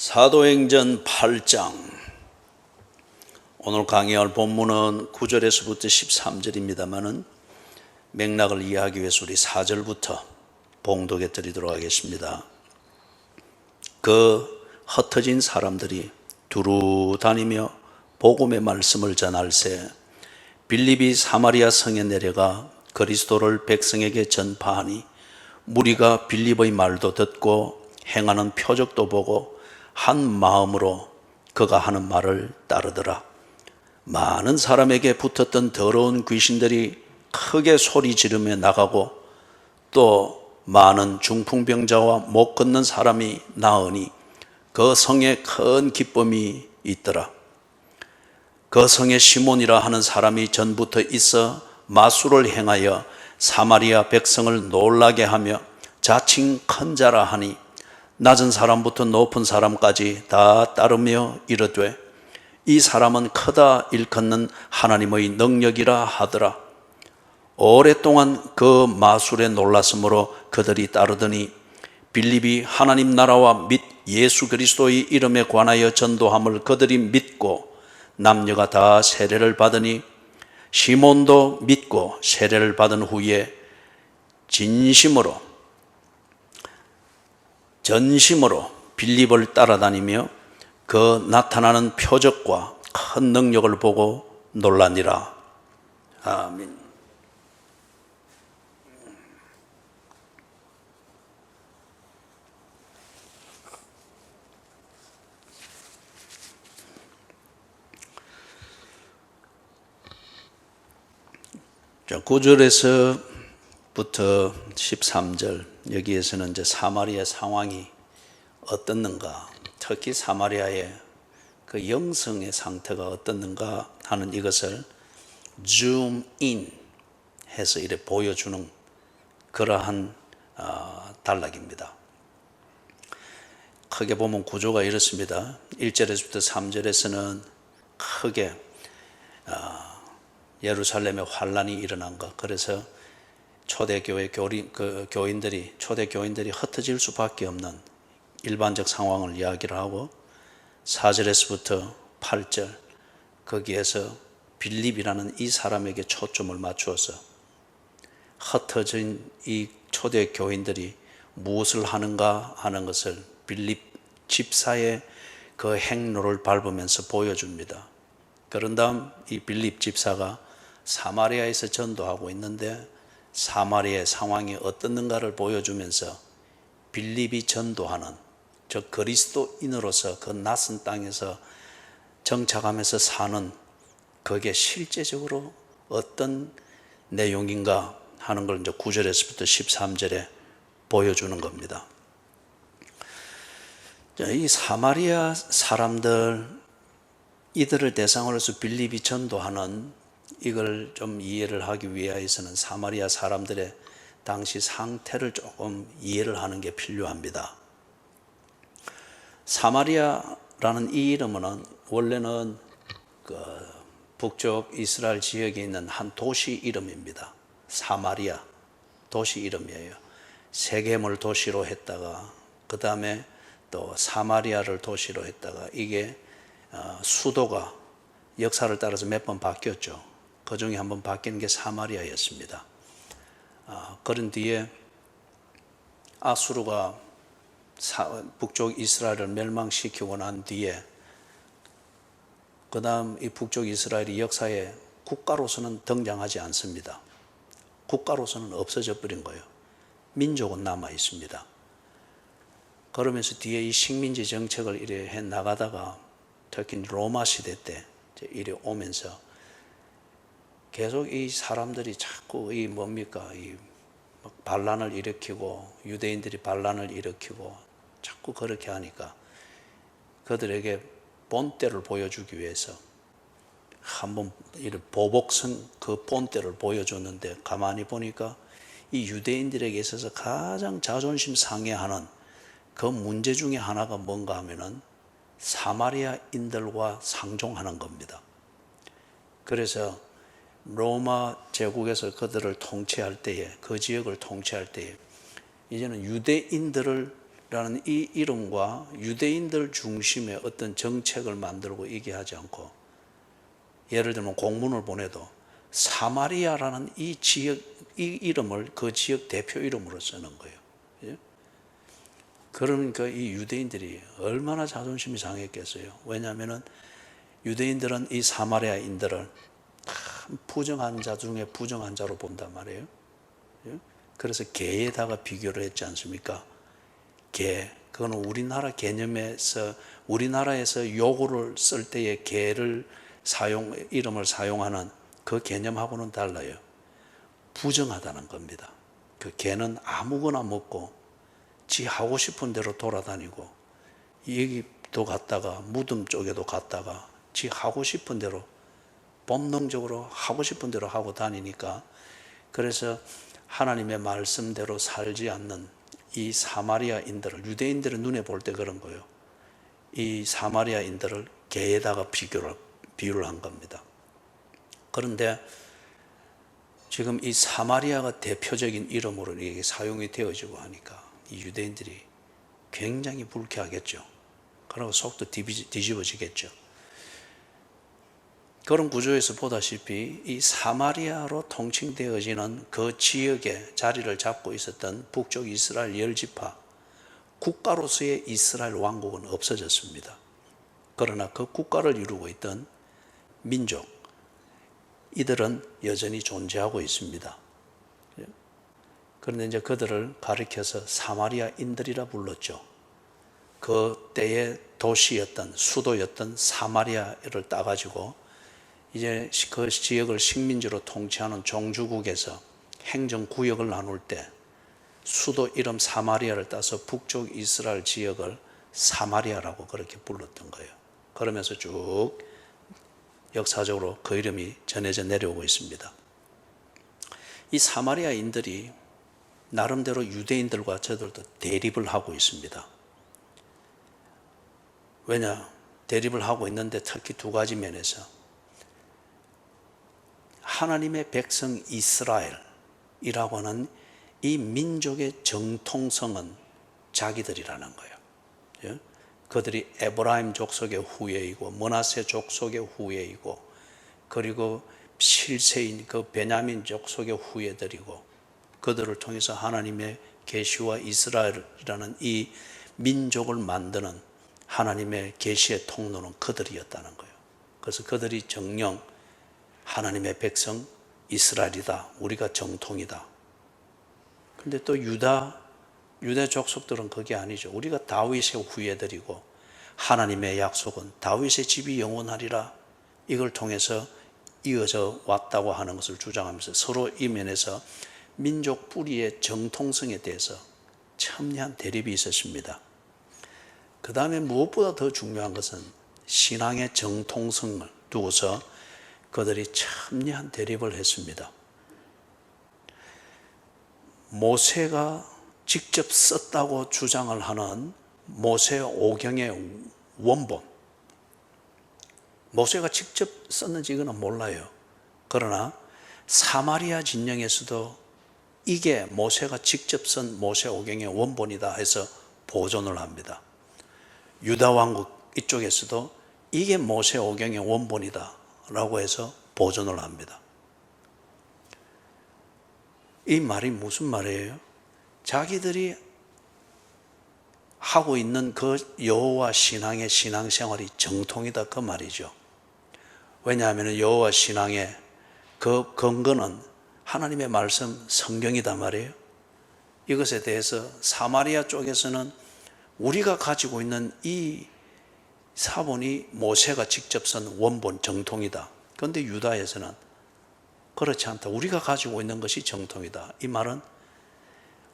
사도행전 8장. 오늘 강의할 본문은 9절에서부터 13절입니다만은 맥락을 이해하기 위해서 우리 4절부터 봉독해 드리도록 하겠습니다. 그 흩어진 사람들이 두루 다니며 복음의 말씀을 전할새 빌립이 사마리아 성에 내려가 그리스도를 백성에게 전파하니 무리가 빌립의 말도 듣고 행하는 표적도 보고 한 마음으로 그가 하는 말을 따르더라. 많은 사람에게 붙었던 더러운 귀신들이 크게 소리 지르며 나가고 또 많은 중풍병자와 못 걷는 사람이 나으니 그 성에 큰 기쁨이 있더라. 그 성에 시몬이라 하는 사람이 전부터 있어 마술을 행하여 사마리아 백성을 놀라게 하며 자칭 큰 자라 하니 낮은 사람부터 높은 사람까지 다 따르며 이르되 이 사람은 크다 일컫는 하나님의 능력이라 하더라. 오랫동안 그 마술에 놀랐으므로 그들이 따르더니 빌립이 하나님 나라와 및 예수 그리스도의 이름에 관하여 전도함을 그들이 믿고 남녀가 다 세례를 받으니 시몬도 믿고 세례를 받은 후에 전심으로 빌립을 따라다니며 그 나타나는 표적과 큰 능력을 보고 놀라니라. 아멘. 자, 9절에서부터 13절 여기에서는 이제 사마리아 상황이 어떻는가, 특히 사마리아의 그 영성의 상태가 어떻는가 하는 이것을 줌인 해서 이렇게 보여주는 그러한 단락입니다. 크게 보면 구조가 이렇습니다. 1절에서부터 3절에서는 크게 예루살렘에 환란이 일어난 것, 그래서 초대교회 초대교인들이 흩어질 수밖에 없는 일반적 상황을 이야기를 하고 4절에서부터 8절 거기에서 빌립이라는 이 사람에게 초점을 맞추어서 흩어진 이 초대교인들이 무엇을 하는가 하는 것을 빌립 집사의 그 행로를 밟으면서 보여줍니다. 그런 다음 이 빌립 집사가 사마리아에서 전도하고 있는데 사마리아의 상황이 어떻는가를 보여주면서 빌립이 전도하는, 즉 그리스도인으로서 그 낯선 땅에서 정착하면서 사는 그게 실제적으로 어떤 내용인가 하는 걸 이제 9절에서부터 13절에 보여주는 겁니다. 이 사마리아 사람들, 이들을 대상으로서 빌립이 전도하는 이걸 좀 이해를 하기 위해서는 사마리아 사람들의 당시 상태를 조금 이해를 하는 게 필요합니다. 사마리아라는 이 이름은 원래는 그 북쪽 이스라엘 지역에 있는 한 도시 이름입니다. 사마리아 도시 이름이에요. 세겜을 도시로 했다가 그 다음에 또 사마리아를 도시로 했다가 이게 수도가 역사를 따라서 몇 번 바뀌었죠. 그 중에 한 번 바뀐 게 사마리아였습니다. 그런 뒤에 아수르가 북쪽 이스라엘을 멸망시키고 난 뒤에 그 다음 이 북쪽 이스라엘이 역사에 국가로서는 등장하지 않습니다. 국가로서는 없어져 버린 거예요. 민족은 남아 있습니다. 그러면서 뒤에 이 식민지 정책을 이래 해 나가다가 특히 로마 시대 때 이래 오면서 계속 이 사람들이 자꾸 이 반란을 일으키고 유대인들이 반란을 일으키고 자꾸 그렇게 하니까 그들에게 본때를 보여주기 위해서 한번 이런 보복성 그 본때를 보여줬는데 가만히 보니까 이 유대인들에게 있어서 가장 자존심 상해하는 그 문제 중에 하나가 뭔가 하면은 사마리아인들과 상종하는 겁니다. 그래서 로마 제국에서 그들을 통치할 때에, 그 지역을 통치할 때에 이제는 유대인들을 민족이라는 이 이름과 유대인들 중심의 어떤 정책을 만들고 얘기하지 않고, 예를 들면 공문을 보내도 사마리아라는 이 지역, 이 이름을 그 지역 대표 이름으로 쓰는 거예요. 예? 그러니까 이 유대인들이 얼마나 자존심이 상했겠어요. 왜냐하면 유대인들은 이 사마리아인들을 참 부정한 자 중에 부정한 자로 본단 말이에요. 예? 그래서 개에다가 비교를 했지 않습니까? 개, 그거는 우리나라 개념에서, 우리나라에서 요구를 쓸 때의 개를 이름을 사용하는 그 개념하고는 달라요. 부정하다는 겁니다. 그 개는 아무거나 먹고 지 하고 싶은 대로 돌아다니고, 여기도 갔다가 무덤 쪽에도 갔다가 지 하고 싶은 대로 본능적으로 하고 싶은 대로 하고 다니니까, 그래서 하나님의 말씀대로 살지 않는 이 사마리아인들을, 유대인들의 눈에 볼 때 그런 거예요. 이 사마리아인들을 개에다가 비유를 한 겁니다. 그런데 지금 이 사마리아가 대표적인 이름으로 이게 사용이 되어지고 하니까 이 유대인들이 굉장히 불쾌하겠죠. 그리고 속도 뒤집어지겠죠. 그런 구조에서 보다시피 이 사마리아로 통칭되어지는 그 지역에 자리를 잡고 있었던 북쪽 이스라엘 10지파, 국가로서의 이스라엘 왕국은 없어졌습니다. 그러나 그 국가를 이루고 있던 민족, 이들은 여전히 존재하고 있습니다. 그런데 이제 그들을 가리켜서 사마리아인들이라 불렀죠. 그 때의 도시였던, 수도였던 사마리아를 따가지고 이제 그 지역을 식민지로 통치하는 종주국에서 행정구역을 나눌 때 수도 이름 사마리아를 따서 북쪽 이스라엘 지역을 사마리아라고 그렇게 불렀던 거예요. 그러면서 쭉 역사적으로 그 이름이 전해져 내려오고 있습니다. 이 사마리아인들이 나름대로 유대인들과 저들도 대립을 하고 있습니다. 왜냐? 대립을 하고 있는데 특히 두 가지 면에서, 하나님의 백성 이스라엘이라고 하는 이 민족의 정통성은 자기들이라는 거예요. 예? 그들이 에브라임 족속의 후예이고 므낫세 족속의 후예이고, 그리고 실세인 그 베냐민 족속의 후예들이고, 그들을 통해서 하나님의 계시와 이스라엘이라는 이 민족을 만드는 하나님의 계시의 통로는 그들이었다는 거예요. 그래서 그들이 정령 하나님의 백성 이스라엘이다, 우리가 정통이다. 근데 또 유대 족속들은 그게 아니죠. 우리가 다윗의 후예들이고 하나님의 약속은 다윗의 집이 영원하리라, 이걸 통해서 이어져 왔다고 하는 것을 주장하면서 서로 이 면에서 민족 뿌리의 정통성에 대해서 첨예한 대립이 있었습니다. 그 다음에 무엇보다 더 중요한 것은 신앙의 정통성을 두고서 그들이 첨예한 대립을 했습니다. 모세가 직접 썼다고 주장을 하는 모세 오경의 원본, 모세가 직접 썼는지 이거는 몰라요. 그러나 사마리아 진영에서도 이게 모세가 직접 쓴 모세 오경의 원본이다 해서 보존을 합니다. 유다 왕국 이쪽에서도 이게 모세 오경의 원본이다 라고 해서 보존을 합니다. 이 말이 무슨 말이에요? 자기들이 하고 있는 그 여호와 신앙의 신앙생활이 정통이다, 그 말이죠. 왜냐하면 여호와 신앙의 그 근거는 하나님의 말씀 성경이단 말이에요. 이것에 대해서 사마리아 쪽에서는 우리가 가지고 있는 이 사본이 모세가 직접 쓴 원본 정통이다. 그런데 유다에서는 그렇지 않다, 우리가 가지고 있는 것이 정통이다. 이 말은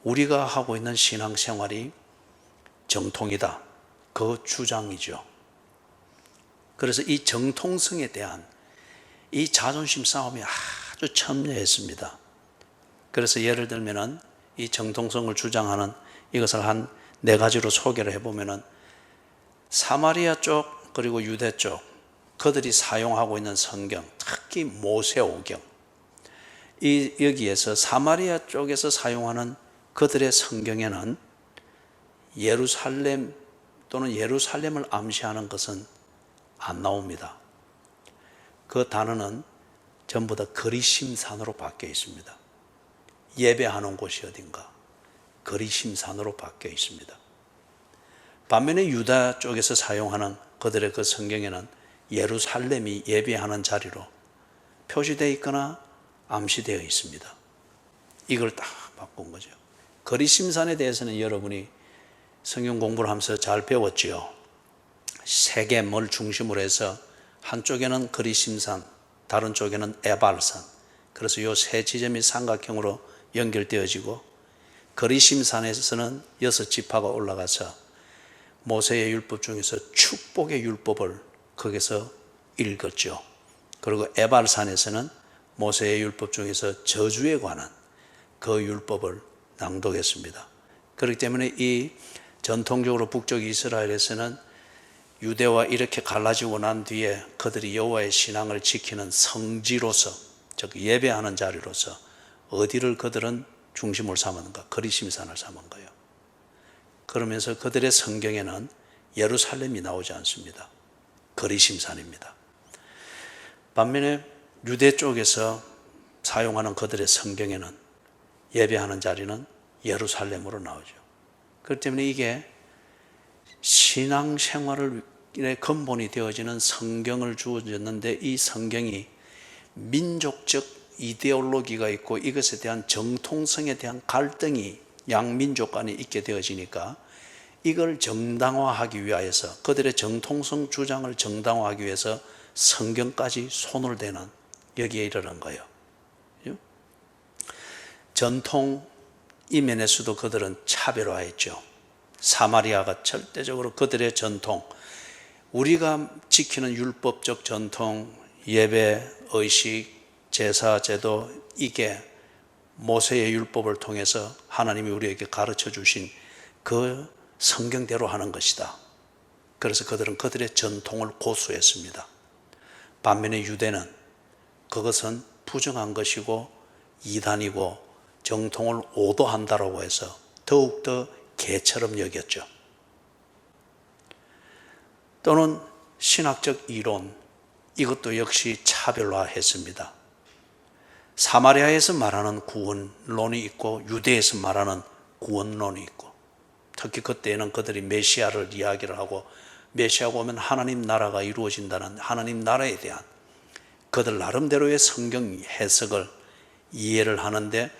우리가 하고 있는 신앙생활이 정통이다, 그 주장이죠. 그래서 이 정통성에 대한 이 자존심 싸움이 아주 첨예했습니다. 그래서 예를 들면 이 정통성을 주장하는 이것을 한 4가지로 소개를 해보면, 사마리아 쪽 그리고 유대 쪽 그들이 사용하고 있는 성경, 특히 모세오경, 여기에서 사마리아 쪽에서 사용하는 그들의 성경에는 예루살렘 또는 예루살렘을 암시하는 것은 안 나옵니다. 그 단어는 전부 다 거리심산으로 바뀌어 있습니다. 예배하는 곳이 어딘가 거리심산으로 바뀌어 있습니다. 반면에 유다 쪽에서 사용하는 그들의 그 성경에는 예루살렘이 예배하는 자리로 표시되어 있거나 암시되어 있습니다. 이걸 딱 바꾼 거죠. 거리심산에 대해서는 여러분이 성경 공부를 하면서 잘 배웠지요. 세겜을 중심으로 해서 한쪽에는 거리심산, 다른 쪽에는 에발산. 그래서 이 세 지점이 삼각형으로 연결되어지고 거리심산에서는 6지파가 올라가서 모세의 율법 중에서 축복의 율법을 거기서 읽었죠. 그리고 에발산에서는 모세의 율법 중에서 저주에 관한 그 율법을 낭독했습니다. 그렇기 때문에 이 전통적으로 북쪽 이스라엘에서는 유대와 이렇게 갈라지고 난 뒤에 그들이 여호와의 신앙을 지키는 성지로서, 즉 예배하는 자리로서 어디를 그들은 중심을 삼았는가? 거리심산을 삼은 거예요. 그러면서 그들의 성경에는 예루살렘이 나오지 않습니다. 거리심산입니다. 반면에 유대 쪽에서 사용하는 그들의 성경에는 예배하는 자리는 예루살렘으로 나오죠. 그렇기 때문에 이게 신앙생활의 근본이 되어지는 성경을 주어졌는데 이 성경이 민족적 이데올로기가 있고 이것에 대한 정통성에 대한 갈등이 양민족 간에 있게 되어지니까 이걸 정당화하기 위하여서 그들의 정통성 주장을 정당화하기 위해서 성경까지 손을 대는 여기에 이르는 거예요. 전통 이면에서도 그들은 차별화했죠. 사마리아가 절대적으로 그들의 전통, 우리가 지키는 율법적 전통, 예배, 의식, 제사, 제도, 이게 모세의 율법을 통해서 하나님이 우리에게 가르쳐 주신 그 성경대로 하는 것이다. 그래서 그들은 그들의 전통을 고수했습니다. 반면에 유대는 그것은 부정한 것이고 이단이고 정통을 오도한다라고 해서 더욱더 개처럼 여겼죠. 또는 신학적 이론, 이것도 역시 차별화했습니다. 사마리아에서 말하는 구원론이 있고 유대에서 말하는 구원론이 있고, 특히 그때는 그들이 메시아를 이야기를 하고 메시아가 오면 하나님 나라가 이루어진다는 하나님 나라에 대한 그들 나름대로의 성경 해석을 이해를 하는데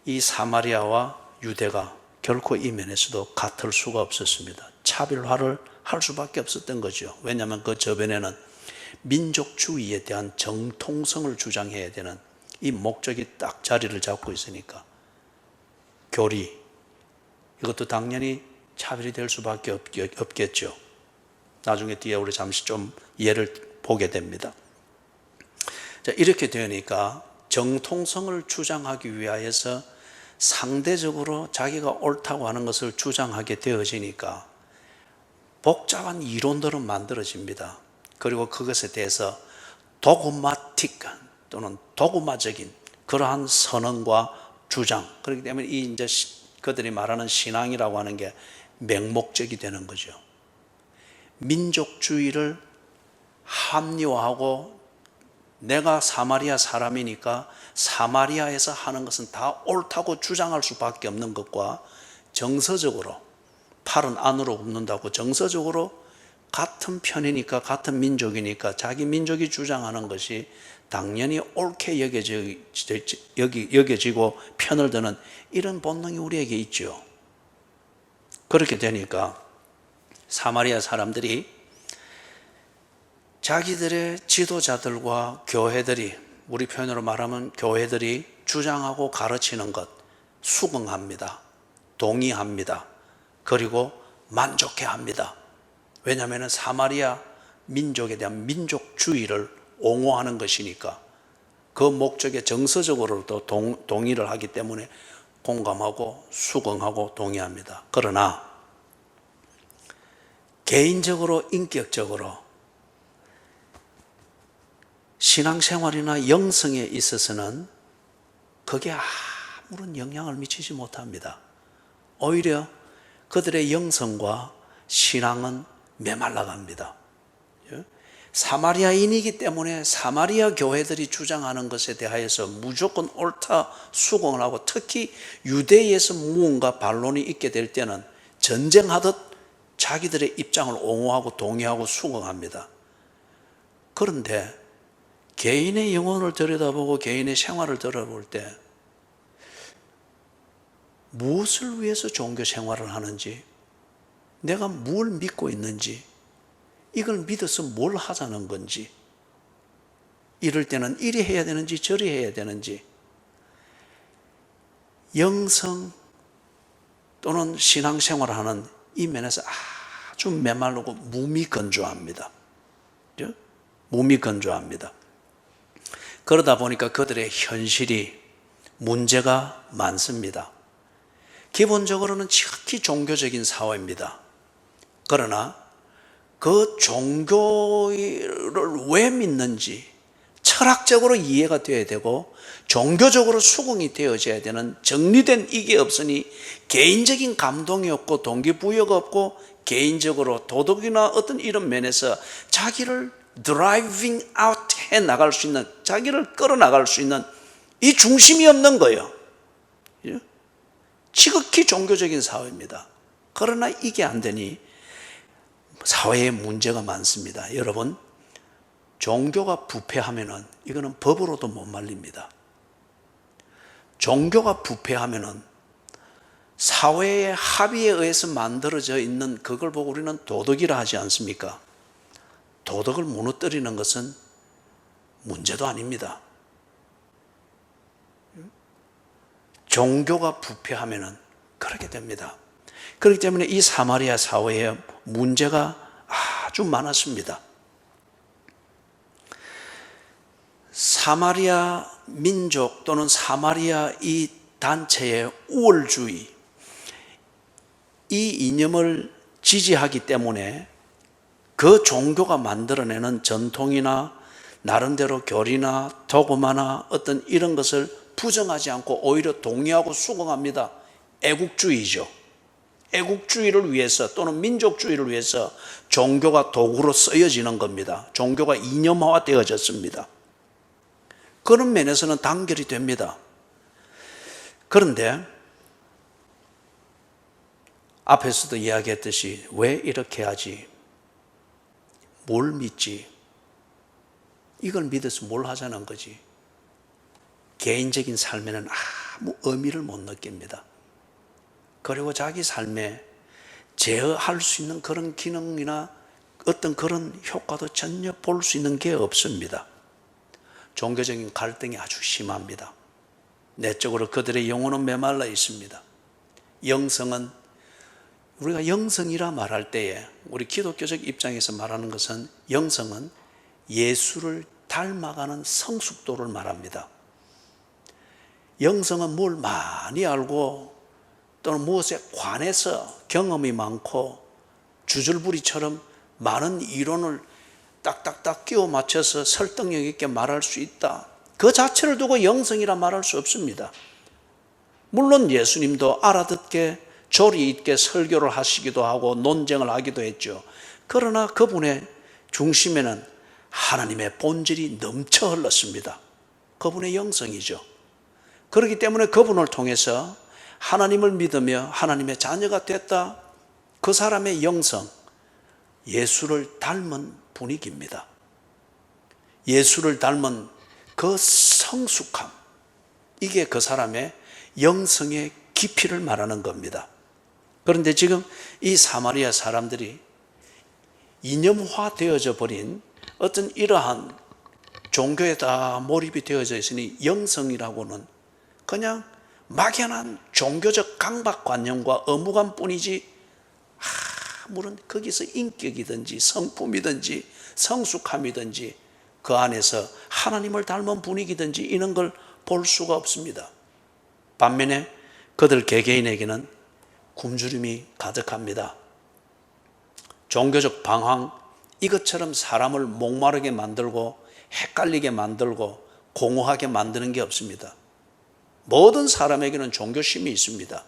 이 사마리아와 유대가 결코 이 면에서도 같을 수가 없었습니다. 차별화를 할 수밖에 없었던 거죠. 왜냐하면 그 저변에는 민족주의에 대한 정통성을 주장해야 되는 이 목적이 딱 자리를 잡고 있으니까 교리, 이것도 당연히 차별이 될 수밖에 없겠죠. 나중에 뒤에 우리 잠시 좀 예를 보게 됩니다. 자, 이렇게 되니까 정통성을 주장하기 위하여서 상대적으로 자기가 옳다고 하는 것을 주장하게 되어지니까 복잡한 이론들은 만들어집니다. 그리고 그것에 대해서 도그마틱 또는 도그마적인 그러한 선언과 주장, 그렇기 때문에 이 이제 그들이 말하는 신앙이라고 하는 게 맹목적이 되는 거죠. 민족주의를 합리화하고 내가 사마리아 사람이니까 사마리아에서 하는 것은 다 옳다고 주장할 수밖에 없는 것과 정서적으로 팔은 안으로 굽는다고 정서적으로 같은 편이니까 같은 민족이니까 자기 민족이 주장하는 것이 당연히 옳게 여겨지고 편을 드는 이런 본능이 우리에게 있죠. 그렇게 되니까 사마리아 사람들이 자기들의 지도자들과 교회들이, 우리 표현으로 말하면 교회들이 주장하고 가르치는 것 수긍합니다. 동의합니다. 그리고 만족해합니다. 왜냐하면 사마리아 민족에 대한 민족주의를 옹호하는 것이니까 그 목적에 정서적으로도 동의를 하기 때문에 공감하고 수긍하고 동의합니다. 그러나 개인적으로 인격적으로 신앙생활이나 영성에 있어서는 그게 아무런 영향을 미치지 못합니다. 오히려 그들의 영성과 신앙은 메말라갑니다. 사마리아인이기 때문에 사마리아 교회들이 주장하는 것에 대하여서 무조건 옳다 수긍을 하고, 특히 유대에서 무언가 반론이 있게 될 때는 전쟁하듯 자기들의 입장을 옹호하고 동의하고 수긍합니다. 그런데 개인의 영혼을 들여다보고 개인의 생활을 들여다볼 때 무엇을 위해서 종교 생활을 하는지, 내가 뭘 믿고 있는지, 이걸 믿어서 뭘 하자는 건지, 이럴 때는 이리 해야 되는지 저리 해야 되는지, 영성 또는 신앙생활을 하는 이 면에서 아주 메마르고 무미건조합니다. 무미건조합니다. 그러다 보니까 그들의 현실이 문제가 많습니다. 기본적으로는 지극히 종교적인 사회입니다. 그러나 그 종교를 왜 믿는지 철학적으로 이해가 되어야 되고 종교적으로 수긍이 되어져야 되는 정리된 이게 없으니 개인적인 감동이 없고 동기부여가 없고 개인적으로 도덕이나 어떤 이런 면에서 자기를 드라이빙 아웃 해 나갈 수 있는, 자기를 끌어나갈 수 있는 이 중심이 없는 거예요. 지극히 종교적인 사회입니다. 그러나 이게 안 되니 사회에 문제가 많습니다. 여러분, 종교가 부패하면은 이거는 법으로도 못 말립니다. 종교가 부패하면은 사회의 합의에 의해서 만들어져 있는 그걸 보고 우리는 도덕이라 하지 않습니까? 도덕을 무너뜨리는 것은 문제도 아닙니다. 종교가 부패하면은 그렇게 됩니다. 그렇기 때문에 이 사마리아 사회에 문제가 아주 많았습니다. 사마리아 민족 또는 사마리아 이 단체의 우월주의, 이 이념을 지지하기 때문에 그 종교가 만들어내는 전통이나 나름대로 교리나 도구마나 어떤 이런 것을 부정하지 않고 오히려 동의하고 수긍합니다. 애국주의죠. 애국주의를 위해서 또는 민족주의를 위해서 종교가 도구로 쓰여지는 겁니다. 종교가 이념화 되어졌습니다. 그런 면에서는 단결이 됩니다. 그런데 앞에서도 이야기했듯이 왜 이렇게 하지? 뭘 믿지? 이걸 믿어서 뭘 하자는 거지? 개인적인 삶에는 아무 의미를 못 느낍니다. 그리고 자기 삶에 제어할 수 있는 그런 기능이나 어떤 그런 효과도 전혀 볼 수 있는 게 없습니다. 종교적인 갈등이 아주 심합니다. 내적으로 그들의 영혼은 메말라 있습니다. 영성은, 우리가 영성이라 말할 때에 우리 기독교적 입장에서 말하는 것은, 영성은 예수를 닮아가는 성숙도를 말합니다. 영성은 뭘 많이 알고 또는 무엇에 관해서 경험이 많고 주줄부리처럼 많은 이론을 딱딱딱 끼워 맞춰서 설득력 있게 말할 수 있다, 그 자체를 두고 영성이라 말할 수 없습니다. 물론 예수님도 알아듣게 조리 있게 설교를 하시기도 하고 논쟁을 하기도 했죠. 그러나 그분의 중심에는 하나님의 본질이 넘쳐 흘렀습니다. 그분의 영성이죠. 그렇기 때문에 그분을 통해서 하나님을 믿으며 하나님의 자녀가 됐다, 그 사람의 영성, 예수를 닮은 분위기입니다. 예수를 닮은 그 성숙함, 이게 그 사람의 영성의 깊이를 말하는 겁니다. 그런데 지금 이 사마리아 사람들이 이념화 되어져 버린 어떤 이러한 종교에 다 몰입이 되어져 있으니 영성이라고는 그냥 막연한 종교적 강박관념과 의무감뿐이지 아무런 거기서 인격이든지 성품이든지 성숙함이든지 그 안에서 하나님을 닮은 분위기든지 이런 걸 볼 수가 없습니다. 반면에 그들 개개인에게는 굶주림이 가득합니다. 종교적 방황, 이것처럼 사람을 목마르게 만들고 헷갈리게 만들고 공허하게 만드는 게 없습니다. 모든 사람에게는 종교심이 있습니다.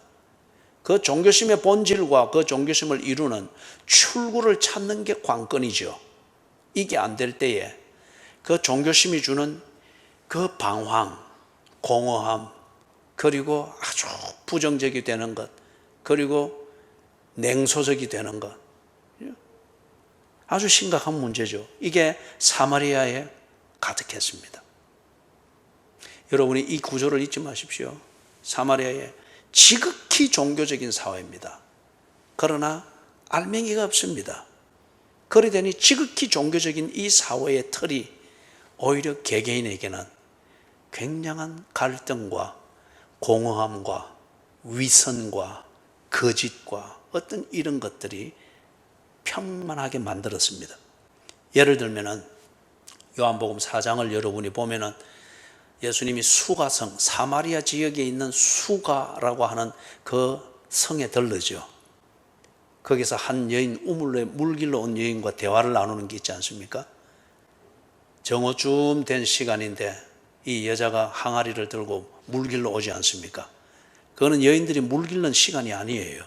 그 종교심의 본질과 그 종교심을 이루는 출구를 찾는 게 관건이죠. 이게 안 될 때에 그 종교심이 주는 그 방황, 공허함, 그리고 아주 부정적이 되는 것, 그리고 냉소적이 되는 것, 아주 심각한 문제죠. 이게 사마리아에 가득했습니다. 여러분이 이 구조를 잊지 마십시오. 사마리아에 지극히 종교적인 사회입니다. 그러나 알맹이가 없습니다. 그러더니 지극히 종교적인 이 사회의 틀이 오히려 개개인에게는 굉장한 갈등과 공허함과 위선과 거짓과 어떤 이런 것들이 평만하게 만들었습니다. 예를 들면은 요한복음 4장을 여러분이 보면은 예수님이 수가성, 사마리아 지역에 있는 수가라고 하는 그 성에 들르죠. 거기서 한 여인, 우물에 물길로 온 여인과 대화를 나누는 게 있지 않습니까? 정오쯤 된 시간인데 이 여자가 항아리를 들고 물길로 오지 않습니까? 그거는 여인들이 물길는 시간이 아니에요.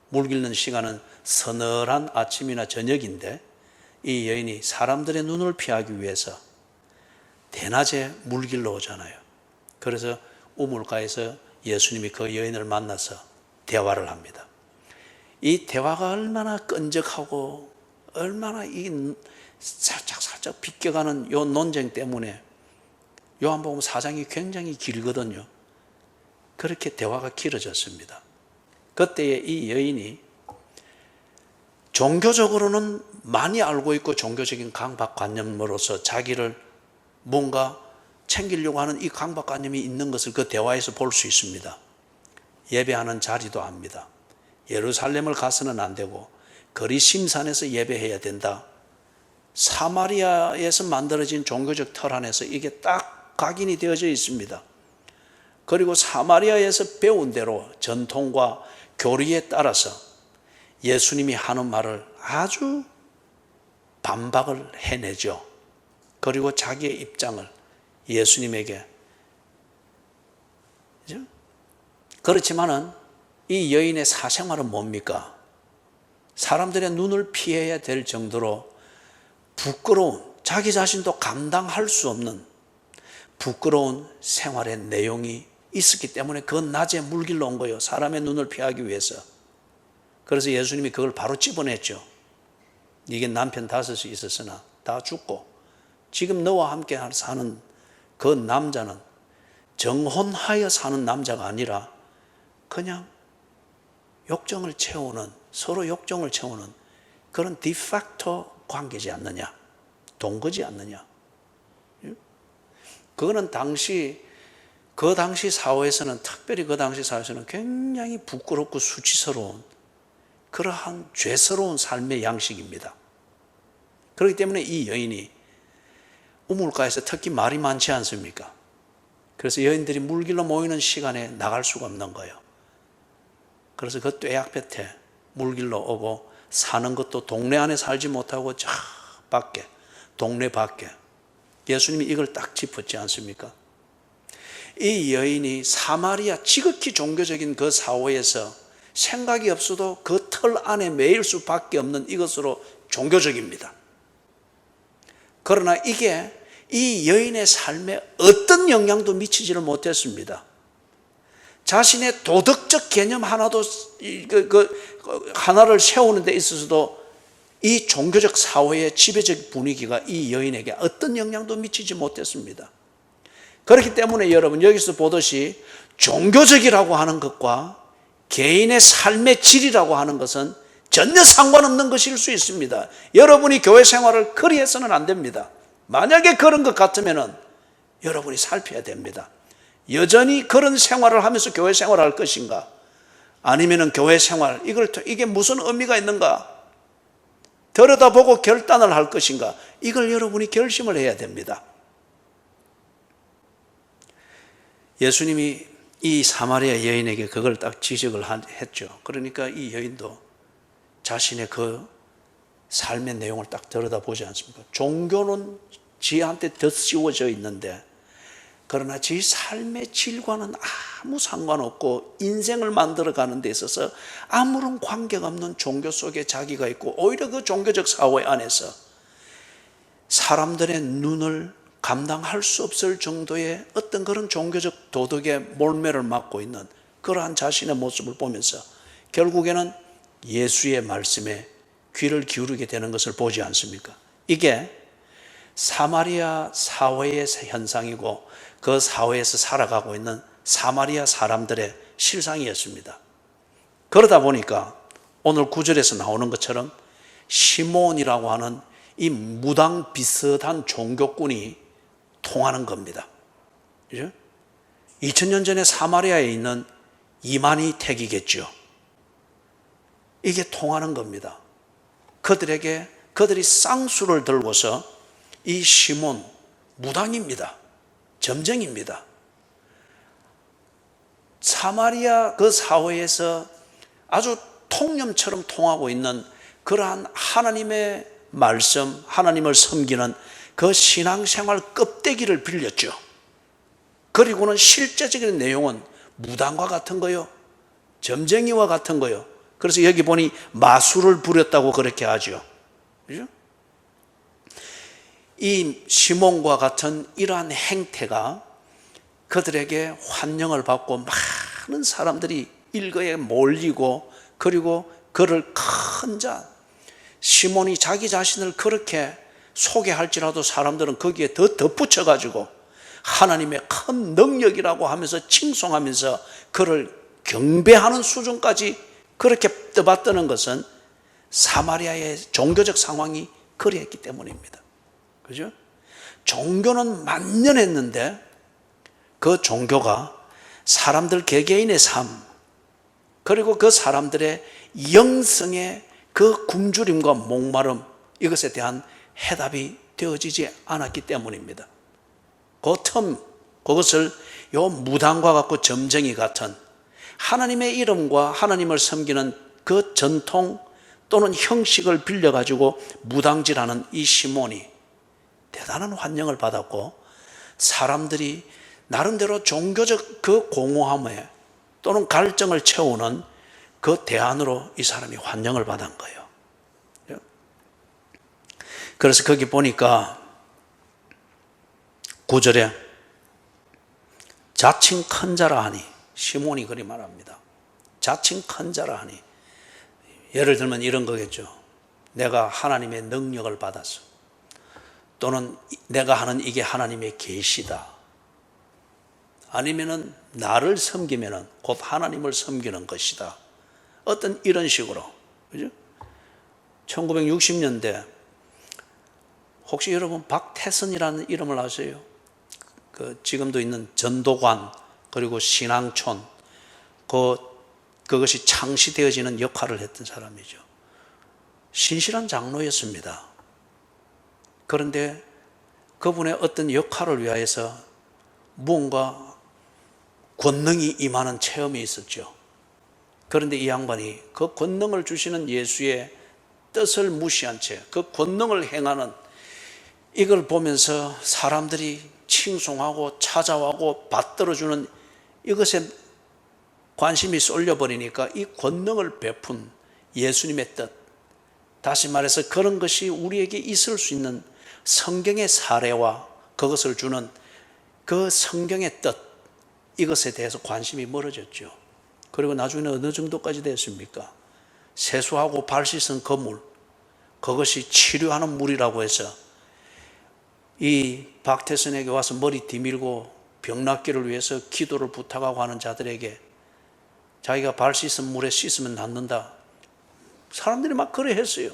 물길는 시간은 서늘한 아침이나 저녁인데 이 여인이 사람들의 눈을 피하기 위해서 대낮에 물길로 오잖아요. 그래서 우물가에서 예수님이 그 여인을 만나서 대화를 합니다. 이 대화가 얼마나 끈적하고 얼마나 이 살짝 비껴가는 요 논쟁 때문에 요한복음 4장이 굉장히 길거든요. 그렇게 대화가 길어졌습니다. 그때에 이 여인이 종교적으로는 많이 알고 있고 종교적인 강박관념으로서 자기를 뭔가 챙기려고 하는 이 강박관념이 있는 것을 그 대화에서 볼 수 있습니다. 예배하는 자리도 압니다. 예루살렘을 가서는 안 되고 거리심산에서 예배해야 된다. 사마리아에서 만들어진 종교적 틀 안에서 이게 딱 각인이 되어져 있습니다. 그리고 사마리아에서 배운 대로 전통과 교리에 따라서 예수님이 하는 말을 아주 반박을 해내죠. 그리고 자기의 입장을 예수님에게. 그렇지만은 이 여인의 사생활은 뭡니까? 사람들의 눈을 피해야 될 정도로 부끄러운, 자기 자신도 감당할 수 없는 부끄러운 생활의 내용이 있었기 때문에 그 낮에 물길로 온 거예요. 사람의 눈을 피하기 위해서. 그래서 예수님이 그걸 바로 집어냈죠. 이게 남편 5이 있었으나 다 죽고 지금 너와 함께 사는 그 남자는 정혼하여 사는 남자가 아니라 그냥 욕정을 채우는, 서로 욕정을 채우는 그런 디팩토 관계지 않느냐, 동거지 않느냐. 그거는 그 당시 사회에서는, 특별히 그 당시 사회에서는 굉장히 부끄럽고 수치스러운 그러한 죄스러운 삶의 양식입니다. 그렇기 때문에 이 여인이 우물가에서 특히 말이 많지 않습니까? 그래서 여인들이 물길로 모이는 시간에 나갈 수가 없는 거예요. 그래서 그 뙤약볕에 물길로 오고 사는 것도 동네 안에 살지 못하고 저 밖에, 동네 밖에. 예수님이 이걸 딱 짚었지 않습니까? 이 여인이 사마리아 지극히 종교적인 그 사회에서 생각이 없어도 그 틀 안에 매일 수밖에 없는 이것으로 종교적입니다. 그러나 이게 이 여인의 삶에 어떤 영향도 미치지를 못했습니다. 자신의 도덕적 개념 하나도 하나를 세우는 데 있어서도 이 종교적 사회의 지배적 분위기가 이 여인에게 어떤 영향도 미치지 못했습니다. 그렇기 때문에 여러분 여기서 보듯이 종교적이라고 하는 것과 개인의 삶의 질이라고 하는 것은 전혀 상관없는 것일 수 있습니다. 여러분이 교회 생활을 그리 해서는 안 됩니다. 만약에 그런 것 같으면 여러분이 살펴야 됩니다. 여전히 그런 생활을 하면서 교회 생활을 할 것인가? 아니면 교회 생활, 이게 무슨 의미가 있는가? 들여다보고 결단을 할 것인가? 이걸 여러분이 결심을 해야 됩니다. 예수님이 이 사마리아 여인에게 그걸 딱 지적을 했죠. 그러니까 이 여인도 자신의 그 삶의 내용을 딱 들여다보지 않습니까? 종교는 지한테 덧씌워져 있는데 그러나 제 삶의 질과는 아무 상관없고 인생을 만들어가는 데 있어서 아무런 관계가 없는 종교 속에 자기가 있고, 오히려 그 종교적 사회 안에서 사람들의 눈을 감당할 수 없을 정도의 어떤 그런 종교적 도덕의 몰매를 맞고 있는 그러한 자신의 모습을 보면서 결국에는 예수의 말씀에 귀를 기울이게 되는 것을 보지 않습니까? 이게 사마리아 사회의 현상이고 그 사회에서 살아가고 있는 사마리아 사람들의 실상이었습니다. 그러다 보니까 오늘 9절에서 나오는 것처럼 시몬이라고 하는 이 무당 비슷한 종교꾼이 통하는 겁니다. 그죠? 2000년 전에 사마리아에 있는 이만희 택이겠죠. 이게 통하는 겁니다. 그들이 쌍수를 들고서 이 시몬, 무당입니다. 점쟁입니다. 사마리아 그 사회에서 아주 통념처럼 통하고 있는 그러한 하나님의 말씀, 하나님을 섬기는 그 신앙생활 껍데기를 빌렸죠. 그리고는 실제적인 내용은 무당과 같은 거요, 점쟁이와 같은 거요. 그래서 여기 보니 마술을 부렸다고 그렇게 하죠. 그죠? 이 시몬과 같은 이러한 행태가 그들에게 환영을 받고 많은 사람들이 일거에 몰리고, 그리고 그를 큰 자, 시몬이 자기 자신을 그렇게 소개할지라도 사람들은 거기에 더 덧붙여가지고 하나님의 큰 능력이라고 하면서 칭송하면서 그를 경배하는 수준까지 그렇게 떠받드는 것은 사마리아의 종교적 상황이 그리했기 때문입니다. 그죠? 종교는 만년했는데 그 종교가 사람들 개개인의 삶, 그리고 그 사람들의 영성의 그 굶주림과 목마름, 이것에 대한 해답이 되어지지 않았기 때문입니다. 그 틈, 그것을 요 무당과 같고 점쟁이 같은 하나님의 이름과 하나님을 섬기는 그 전통 또는 형식을 빌려가지고 무당질하는 이 시몬이 대단한 환영을 받았고, 사람들이 나름대로 종교적 그 공허함에 또는 갈증을 채우는 그 대안으로 이 사람이 환영을 받은 거예요. 그래서 거기 보니까 9절에 자칭 큰 자라 하니, 시몬이 그리 말합니다. 자칭 큰 자라 하니, 예를 들면 이런 거겠죠. 내가 하나님의 능력을 받았어, 또는 내가 하는 이게 하나님의 계시다, 아니면은 나를 섬기면은 곧 하나님을 섬기는 것이다, 어떤 이런 식으로. 그죠? 1960년대 혹시 여러분 박태선이라는 이름을 아세요? 그 지금도 있는 전도관, 그리고 신앙촌, 그것이 창시되어지는 역할을 했던 사람이죠. 신실한 장로였습니다. 그런데 그분의 어떤 역할을 위하여서 무언가 권능이 임하는 체험이 있었죠. 그런데 이 양반이 그 권능을 주시는 예수의 뜻을 무시한 채 그 권능을 행하는 이걸 보면서 사람들이 칭송하고 찾아와고 받들어주는 이것에 관심이 쏠려버리니까 이 권능을 베푼 예수님의 뜻, 다시 말해서 그런 것이 우리에게 있을 수 있는 성경의 사례와 그것을 주는 그 성경의 뜻, 이것에 대해서 관심이 멀어졌죠. 그리고 나중에는 어느 정도까지 됐습니까? 세수하고 발 씻은 그 물, 그것이 치료하는 물이라고 해서 이 박태선에게 와서 머리 뒤밀고 병 낫기를 위해서 기도를 부탁하고 하는 자들에게 자기가 발 씻은 물에 씻으면 낫는다, 사람들이 막 그래 했어요.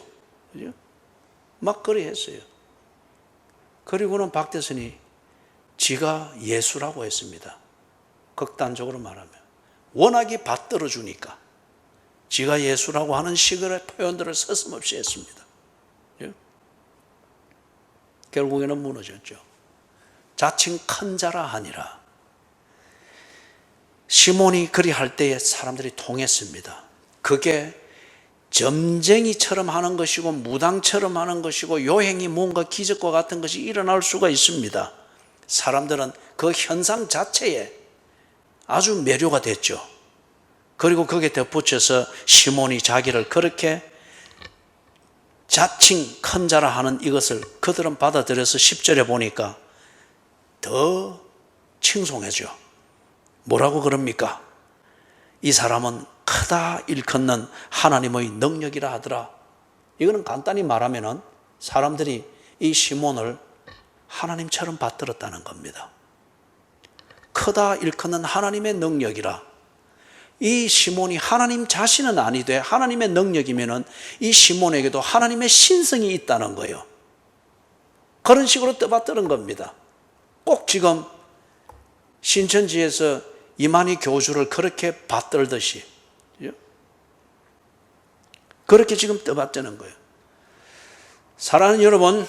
그죠? 막 그래 했어요. 그리고는 박태선이 지가 예수라고 했습니다. 극단적으로 말하면 워낙에 받들어 주니까 지가 예수라고 하는 식의 표현들을 서슴없이 했습니다. 예? 결국에는 무너졌죠. 자칭 큰 자라 하니라. 시몬이 그리할 때에 사람들이 통했습니다. 그게 점쟁이처럼 하는 것이고 무당처럼 하는 것이고 요행이 뭔가 기적과 같은 것이 일어날 수가 있습니다. 사람들은 그 현상 자체에 아주 매료가 됐죠. 그리고 거기에 덧붙여서 시몬이 자기를 그렇게 자칭 큰 자라 하는 이것을 그들은 받아들여서 10절에 보니까 더 칭송해줘. 뭐라고 그럽니까? 이 사람은 크다 일컫는 하나님의 능력이라 하더라. 이거는 간단히 말하면은 사람들이 이 시몬을 하나님처럼 받들었다는 겁니다. 크다 일컫는 하나님의 능력이라. 이 시몬이 하나님 자신은 아니되 하나님의 능력이면은 이 시몬에게도 하나님의 신성이 있다는 거예요. 그런 식으로 떠받드는 겁니다. 꼭 지금 신천지에서 이만희 교주를 그렇게 받들듯이 그렇게 지금 떠받드는 거예요. 사랑하는 여러분,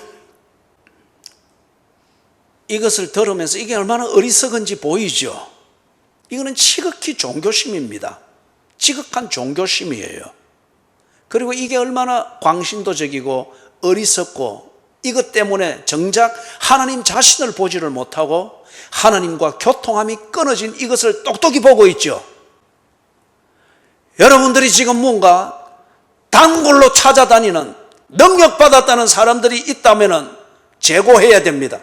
이것을 들으면서 이게 얼마나 어리석은지 보이죠? 이거는 지극히 종교심입니다. 지극한 종교심이에요. 그리고 이게 얼마나 광신도적이고 어리석고 이것 때문에 정작 하나님 자신을 보지를 못하고 하나님과 교통함이 끊어진 이것을 똑똑히 보고 있죠. 여러분들이 지금 뭔가 단골로 찾아다니는 능력받았다는 사람들이 있다면 제고해야 됩니다.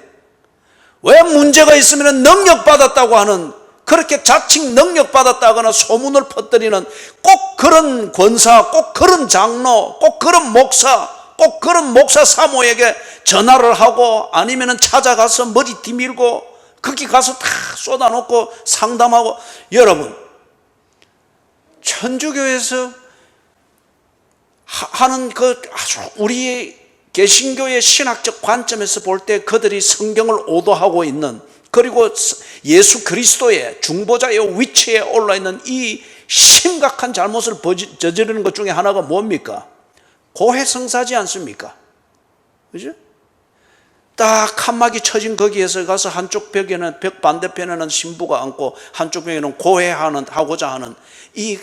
왜 문제가 있으면 능력받았다고 하는 그렇게 자칭 능력받았다거나 소문을 퍼뜨리는 꼭 그런 권사, 꼭 그런 장로, 꼭 그런 목사, 꼭 그런 목사 사모에게 전화를 하고 아니면 찾아가서 머리띠 밀고 거기 가서 다 쏟아놓고 상담하고. 여러분, 천주교에서 하는 그 아주 우리의 개신교의 신학적 관점에서 볼 때 그들이 성경을 오도하고 있는, 그리고 예수 그리스도의 중보자의 위치에 올라있는 이 심각한 잘못을 저지르는 것 중에 하나가 뭡니까? 고해성사지 않습니까? 그죠? 딱 칸막이 쳐진 거기에서 가서 한쪽 벽에는, 벽 반대편에는 신부가 앉고 한쪽 벽에는 고해하고자 하는 이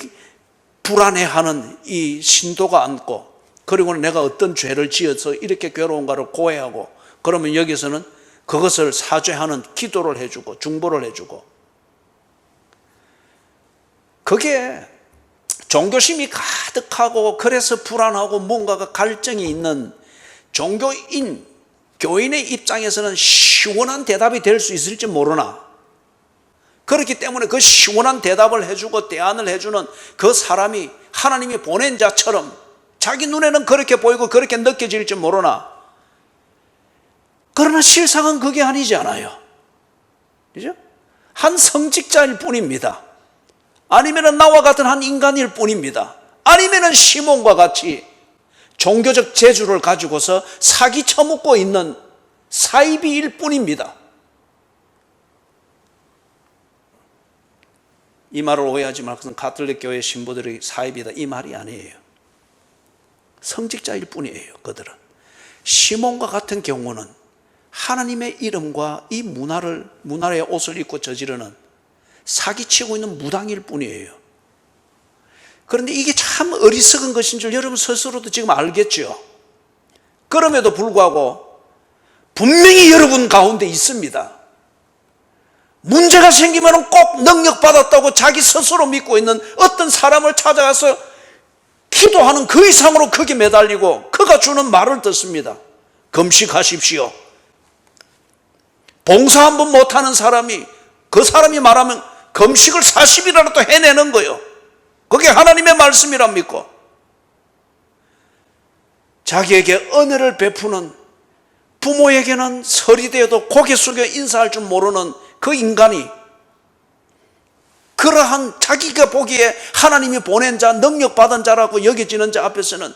불안해하는 이 신도가 앉고, 그리고 내가 어떤 죄를 지어서 이렇게 괴로운가를 고해하고, 그러면 여기서는 그것을 사죄하는 기도를 해주고 중보를 해주고. 그게 종교심이 가득하고 그래서 불안하고 뭔가가 갈증이 있는 종교인, 교인의 입장에서는 시원한 대답이 될 수 있을지 모르나, 그렇기 때문에 그 시원한 대답을 해주고 대안을 해주는 그 사람이 하나님이 보낸 자처럼 자기 눈에는 그렇게 보이고 그렇게 느껴질지 모르나, 그러나 실상은 그게 아니잖아요. 그죠? 한 성직자일 뿐입니다. 아니면 나와 같은 한 인간일 뿐입니다. 아니면 시몬과 같이 종교적 재주를 가지고서 사기 쳐먹고 있는 사이비일 뿐입니다. 이 말을 오해하지 말고, 가톨릭 교회 신부들이 사이비다 이 말이 아니에요. 성직자일 뿐이에요. 그들은. 시몬과 같은 경우는 하나님의 이름과 이 문화의 옷을 입고 저지르는, 사기치고 있는 무당일 뿐이에요. 그런데 이게 참 어리석은 것인 줄 여러분 스스로도 지금 알겠죠. 그럼에도 불구하고 분명히 여러분 가운데 있습니다. 문제가 생기면 꼭 능력받았다고 자기 스스로 믿고 있는 어떤 사람을 찾아가서 기도하는 그 이상으로 거기에 매달리고 그가 주는 말을 듣습니다. 금식하십시오. 봉사 한 번 못하는 사람이, 그 사람이 말하면 금식을 40일이라도 해내는 거예요. 그게 하나님의 말씀이란 믿고. 자기에게 은혜를 베푸는, 부모에게는 설이 되어도 고개 숙여 인사할 줄 모르는 그 인간이, 그러한 자기가 보기에 하나님이 보낸 자, 능력받은 자라고 여겨지는 자 앞에서는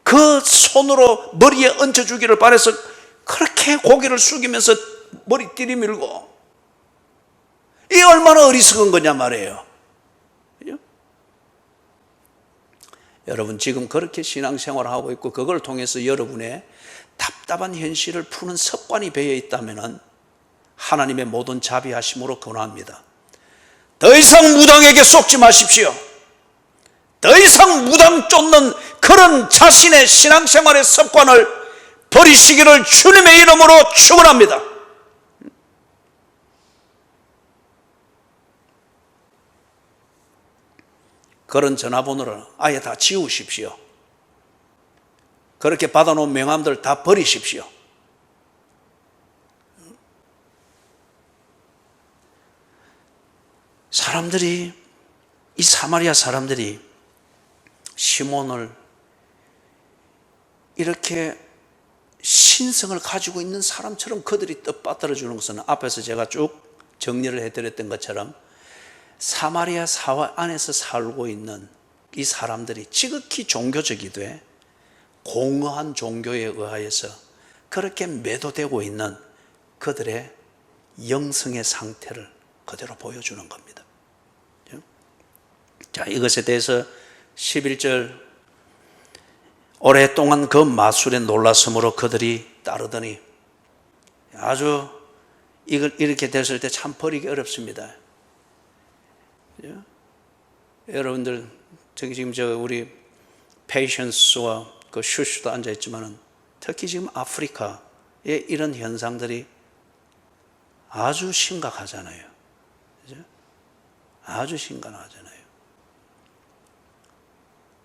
그 손으로 머리에 얹혀주기를 바라서 그렇게 고개를 숙이면서 머리 들이밀고, 이게 얼마나 어리석은 거냐 말이에요. 그죠? 여러분 지금 그렇게 신앙생활을 하고 있고 그걸 통해서 여러분의 답답한 현실을 푸는 습관이 배어 있다면 하나님의 모든 자비하심으로 권합니다. 더 이상 무당에게 속지 마십시오. 더 이상 무당 쫓는 그런 자신의 신앙생활의 습관을 버리시기를 주님의 이름으로 축원합니다. 그런 전화번호를 아예 다 지우십시오. 그렇게 받아놓은 명함들 다 버리십시오. 사람들이, 이 사마리아 사람들이 시몬을 이렇게 신성을 가지고 있는 사람처럼 그들이 떠받들어 주는 것은 앞에서 제가 쭉 정리를 해드렸던 것처럼 사마리아 사회 안에서 살고 있는 이 사람들이 지극히 종교적이되 공허한 종교에 의하여서 그렇게 매도되고 있는 그들의 영성의 상태를 그대로 보여주는 겁니다. 자, 이것에 대해서 11절 오랫동안 그 마술에 놀랐으므로 그들이 따르더니 아주 이걸 이렇게 됐을 때 참 버리기 어렵습니다. 여러분들 저기 지금 우리 페이션스와 그 슈슈도 앉아 있지만은 특히 지금 아프리카에 이런 현상들이 아주 심각하잖아요. 그죠? 아주 심각하잖아요.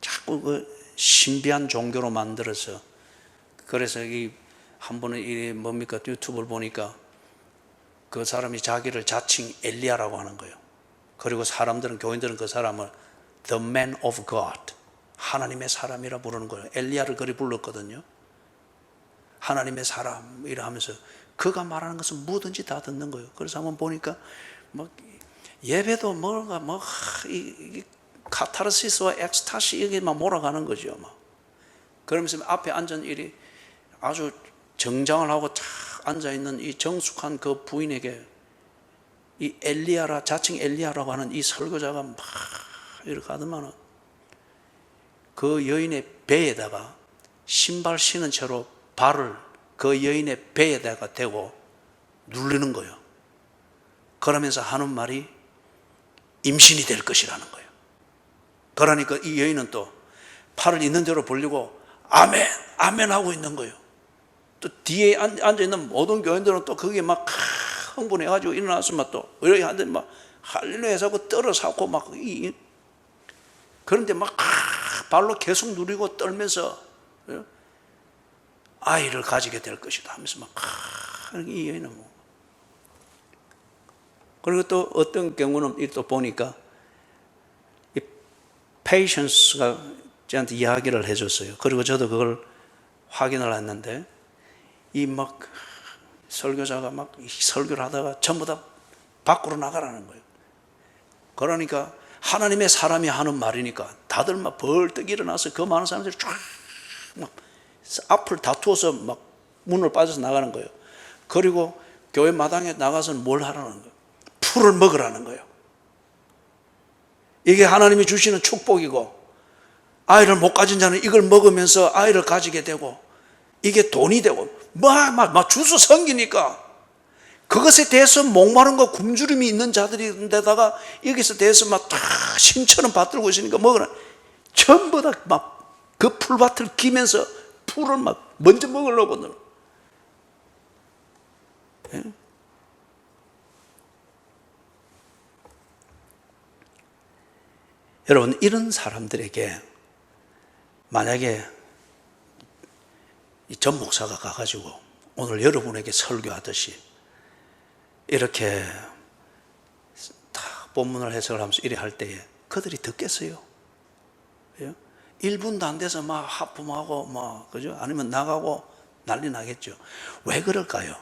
자꾸 그 신비한 종교로 만들어서, 그래서 이 한 번은 이 뭡니까 유튜브를 보니까 그 사람이 자기를 자칭 엘리야라고 하는 거예요. 그리고 사람들은, 교인들은 그 사람을 The Man of God, 하나님의 사람이라 부르는 거예요. 엘리야를 그리 불렀거든요. 하나님의 사람이라 하면서 그가 말하는 것은 뭐든지 다 듣는 거예요. 그래서 한번 보니까 뭐 예배도 뭐가 이 카타르시스와 엑스타시 이게 막 몰아가는 거죠. 막 그러면서 앞에 앉은 일이 아주 정장을 하고 탁 앉아 있는 이 정숙한 그 부인에게 이 엘리야라, 자칭 엘리야라고 하는 이 설교자가 막 이렇게 하더만은 그 여인의 배에다가 신발 신은 채로 발을 그 여인의 배에다가 대고 누르는 거예요. 그러면서 하는 말이 임신이 될 것이라는 거예요. 그러니까 이 여인은 또 팔을 있는 대로 벌리고 아멘, 아멘 하고 있는 거예요. 또 뒤에 앉아있는 모든 교인들은 또 거기에 막 흥분해가지고 일어나서 막 또 이렇게 하더니 막 할렐루야 하고 떨어사고 막 그런데 막 발로 계속 누리고 떨면서 아이를 가지게 될 것이다 하면서 막 이 여인은 뭐. 그리고 또 어떤 경우는 또 보니까 이 페이션스가 저한테 이야기를 해줬어요. 그리고 저도 그걸 확인을 했는데 이 막 설교자가 막 설교를 하다가 전부 다 밖으로 나가라는 거예요. 그러니까 하나님의 사람이 하는 말이니까 다들 막 벌떡 일어나서 그 많은 사람들이 쫙 막 앞을 다투어서 막 문을 빠져서 나가는 거예요. 그리고 교회 마당에 나가서는 뭘 하라는 거예요? 풀을 먹으라는 거예요. 이게 하나님이 주시는 축복이고 아이를 못 가진 자는 이걸 먹으면서 아이를 가지게 되고 이게 돈이 되고 막 주소 섬기니까 그것에 대해서 목마른 거 굶주림이 있는 자들인데다가 여기서 대해서 막 다 신처럼 받들고 있으니까 먹으라. 전부 다 막 그 풀밭을 기면서 풀을 막 먼저 먹으려고. 예? 여러분, 이런 사람들에게 만약에 이 전 목사가 가가지고 오늘 여러분에게 설교하듯이 이렇게 다 본문을 해석을 하면서 이래 할 때에 그들이 듣겠어요? 예? 1분도 안 돼서 막 하품하고 막 그죠? 아니면 나가고 난리 나겠죠. 왜 그럴까요?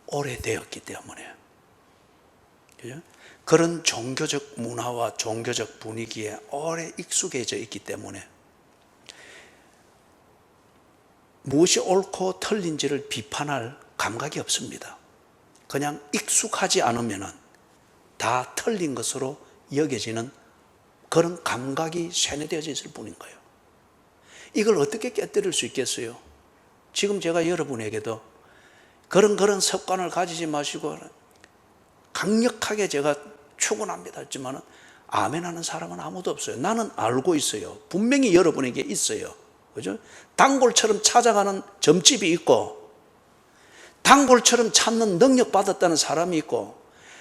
오래되었기 때문에. 그죠? 그런 종교적 문화와 종교적 분위기에 오래 익숙해져 있기 때문에 무엇이 옳고 틀린지를 비판할 감각이 없습니다. 그냥 익숙하지 않으면 다 틀린 것으로 여겨지는 그런 감각이 세뇌되어져 있을 뿐인 거예요. 이걸 어떻게 깨뜨릴 수 있겠어요? 지금 제가 여러분에게도 그런 습관을 가지지 마시고 강력하게 제가 추구합니다 했지만 아멘 하는 사람은 아무도 없어요. 나는 알고 있어요. 분명히 여러분에게 있어요. 그죠? 단골처럼 찾아가는 점집이 있고 단골처럼 찾는 능력 받았다는 사람이 있고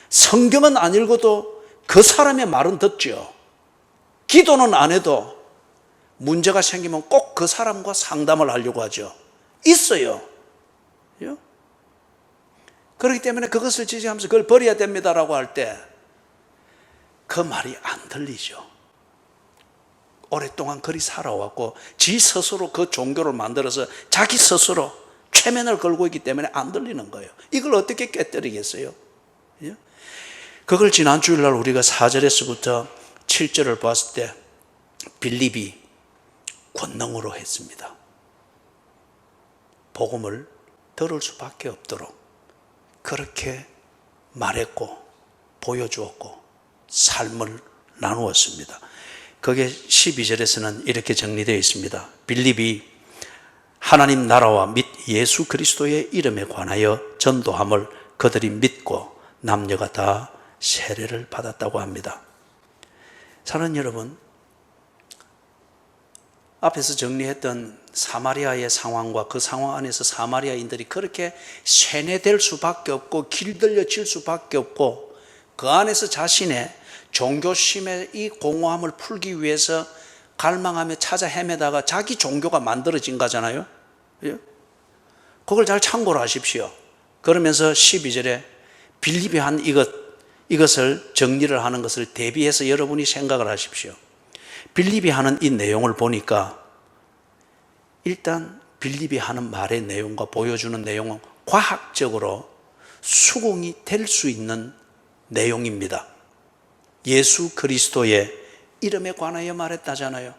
성경은 안 읽어도 그 사람의 말은 듣죠. 기도는 안 해도 문제가 생기면 꼭 그 사람과 상담을 하려고 하죠. 있어요. 그렇기 때문에 그것을 지지하면서 그걸 버려야 됩니다라고 할 때 그 말이 안 들리죠. 오랫동안 그리 살아왔고 지 스스로 그 종교를 만들어서 자기 스스로 최면을 걸고 있기 때문에 안 들리는 거예요. 이걸 어떻게 깨뜨리겠어요? 그걸 지난 주일날 우리가 4절에서부터 7절을 봤을 때 빌립이 권능으로 했습니다. 복음을 들을 수밖에 없도록 그렇게 말했고 보여주었고 삶을 나누었습니다. 그게 12절에서는 이렇게 정리되어 있습니다. 빌립이 하나님 나라와 및 예수 그리스도의 이름에 관하여 전도함을 그들이 믿고 남녀가 다 세례를 받았다고 합니다. 사랑하는 여러분, 앞에서 정리했던 사마리아의 상황과 그 상황 안에서 사마리아인들이 그렇게 세뇌될 수밖에 없고 길들여질 수밖에 없고 그 안에서 자신의 종교심의 이 공허함을 풀기 위해서 갈망하며 찾아 헤매다가 자기 종교가 만들어진 거잖아요. 그걸 잘 참고로 하십시오. 그러면서 12절에 빌립이 한 이것을 정리를 하는 것을 대비해서 여러분이 생각을 하십시오. 빌립이 하는 이 내용을 보니까 일단 빌립이 하는 말의 내용과 보여주는 내용은 과학적으로 수긍이 될 수 있는 내용입니다. 예수 그리스도의 이름에 관하여 말했다잖아요.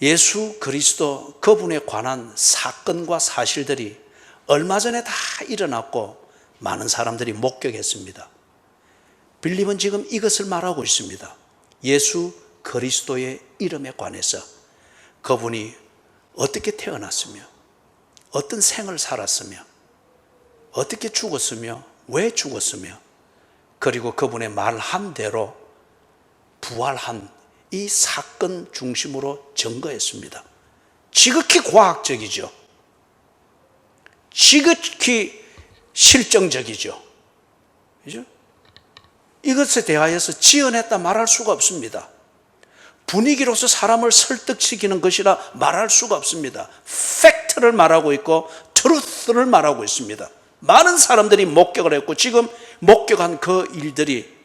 예수 그리스도 그분에 관한 사건과 사실들이 얼마 전에 다 일어났고 많은 사람들이 목격했습니다. 빌립은 지금 이것을 말하고 있습니다. 예수 그리스도의 이름에 관해서 그분이 어떻게 태어났으며 어떤 생을 살았으며 어떻게 죽었으며 왜 죽었으며 그리고 그분의 말한 대로 부활한 이 사건 중심으로 증거했습니다. 지극히 과학적이죠. 지극히 실정적이죠. 그죠? 이것에 대하여서 지어냈다 말할 수가 없습니다. 분위기로서 사람을 설득시키는 것이라 말할 수가 없습니다. 팩트를 말하고 있고 트루스를 말하고 있습니다. 많은 사람들이 목격을 했고 지금 목격한 그 일들이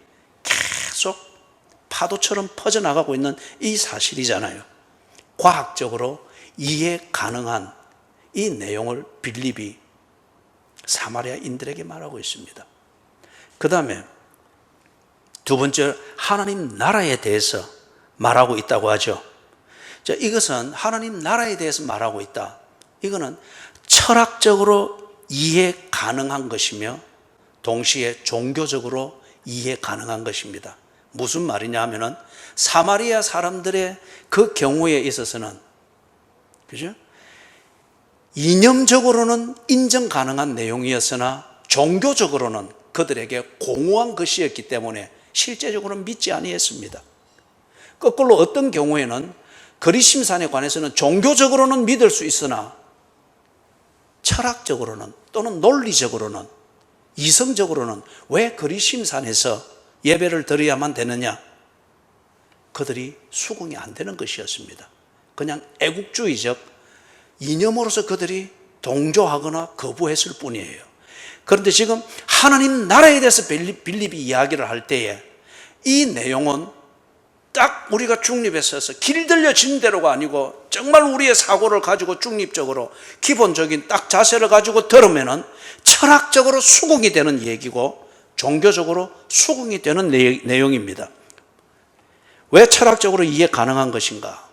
계속 파도처럼 퍼져나가고 있는 이 사실이잖아요. 과학적으로 이해 가능한 이 내용을 빌립이 사마리아인들에게 말하고 있습니다. 그 다음에 두 번째, 하나님 나라에 대해서 말하고 있다고 하죠. 자, 이것은 하나님 나라에 대해서 말하고 있다. 이거는 철학적으로 이해 가능한 것이며 동시에 종교적으로 이해 가능한 것입니다. 무슨 말이냐 하면은 사마리아 사람들의 그 경우에 있어서는 그죠? 이념적으로는 인정 가능한 내용이었으나 종교적으로는 그들에게 공허한 것이었기 때문에 실제적으로는 믿지 아니했습니다. 거꾸로 어떤 경우에는 그리심산에 관해서는 종교적으로는 믿을 수 있으나 철학적으로는 또는 논리적으로는 이성적으로는 왜 그리심산에서 예배를 드려야만 되느냐? 그들이 수긍이 안 되는 것이었습니다. 그냥 애국주의적 이념으로서 그들이 동조하거나 거부했을 뿐이에요. 그런데 지금 하나님 나라에 대해서 빌립이 이야기를 할 때에 이 내용은 딱 우리가 중립에 서서 길들여진 대로가 아니고 정말 우리의 사고를 가지고 중립적으로 기본적인 딱 자세를 가지고 들으면은 철학적으로 수긍이 되는 얘기고 종교적으로 수긍이 되는 내용입니다. 왜 철학적으로 이해 가능한 것인가?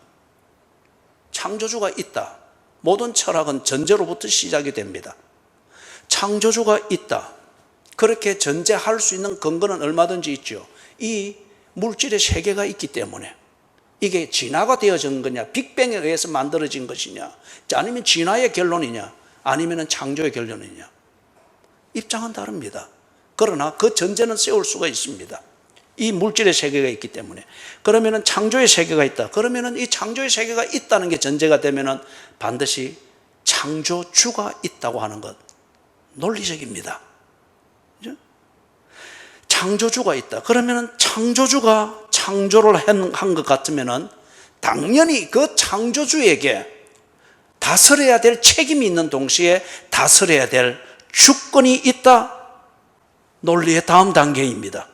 창조주가 있다. 모든 철학은 전제로부터 시작이 됩니다. 창조주가 있다. 그렇게 전제할 수 있는 근거는 얼마든지 있죠. 이 물질의 세계가 있기 때문에 이게 진화가 되어진 거냐, 빅뱅에 의해서 만들어진 것이냐, 아니면 진화의 결론이냐, 아니면 창조의 결론이냐. 입장은 다릅니다. 그러나 그 전제는 세울 수가 있습니다. 이 물질의 세계가 있기 때문에. 그러면 창조의 세계가 있다. 그러면 이 창조의 세계가 있다는 게 전제가 되면 반드시 창조주가 있다고 하는 것 논리적입니다. 그렇죠? 창조주가 있다. 그러면 창조주가 창조를 한 것 같으면은 당연히 그 창조주에게 다스려야 될 책임이 있는 동시에 다스려야 될 주권이 있다. 논리의 다음 단계입니다.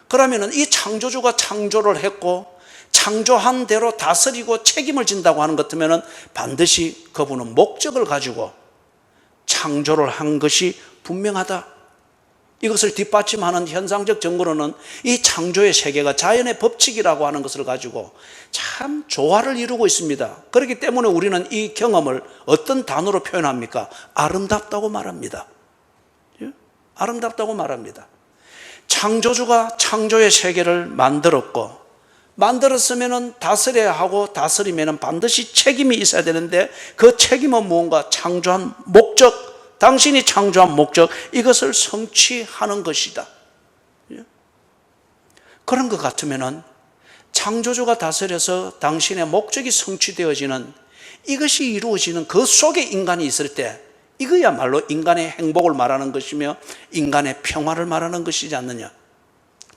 그러면은 이 창조주가 창조를 했고 창조한 대로 다스리고 책임을 진다고 하는 것 같으면은 반드시 그분은 목적을 가지고 창조를 한 것이 분명하다. 이것을 뒷받침하는 현상적 증거로는 이 창조의 세계가 자연의 법칙이라고 하는 것을 가지고 참 조화를 이루고 있습니다. 그렇기 때문에 우리는 이 경험을 어떤 단어로 표현합니까? 아름답다고 말합니다. 아름답다고 말합니다. 창조주가 창조의 세계를 만들었고 만들었으면 다스려야 하고 다스리면 반드시 책임이 있어야 되는데 그 책임은 무언가? 창조한 목적, 당신이 창조한 목적, 이것을 성취하는 것이다. 그런 것 같으면 창조주가 다스려서 당신의 목적이 성취되어지는 이것이 이루어지는 그 속에 인간이 있을 때 이거야말로 인간의 행복을 말하는 것이며 인간의 평화를 말하는 것이지 않느냐.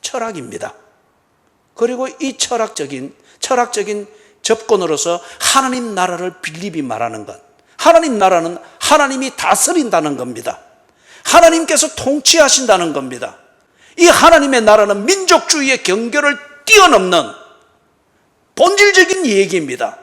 철학입니다. 그리고 이 철학적인 접근으로서 하나님 나라를 빌립이 말하는 것, 하나님 나라는 하나님이 다스린다는 겁니다. 하나님께서 통치하신다는 겁니다. 이 하나님의 나라는 민족주의의 경계를 뛰어넘는 본질적인 얘기입니다.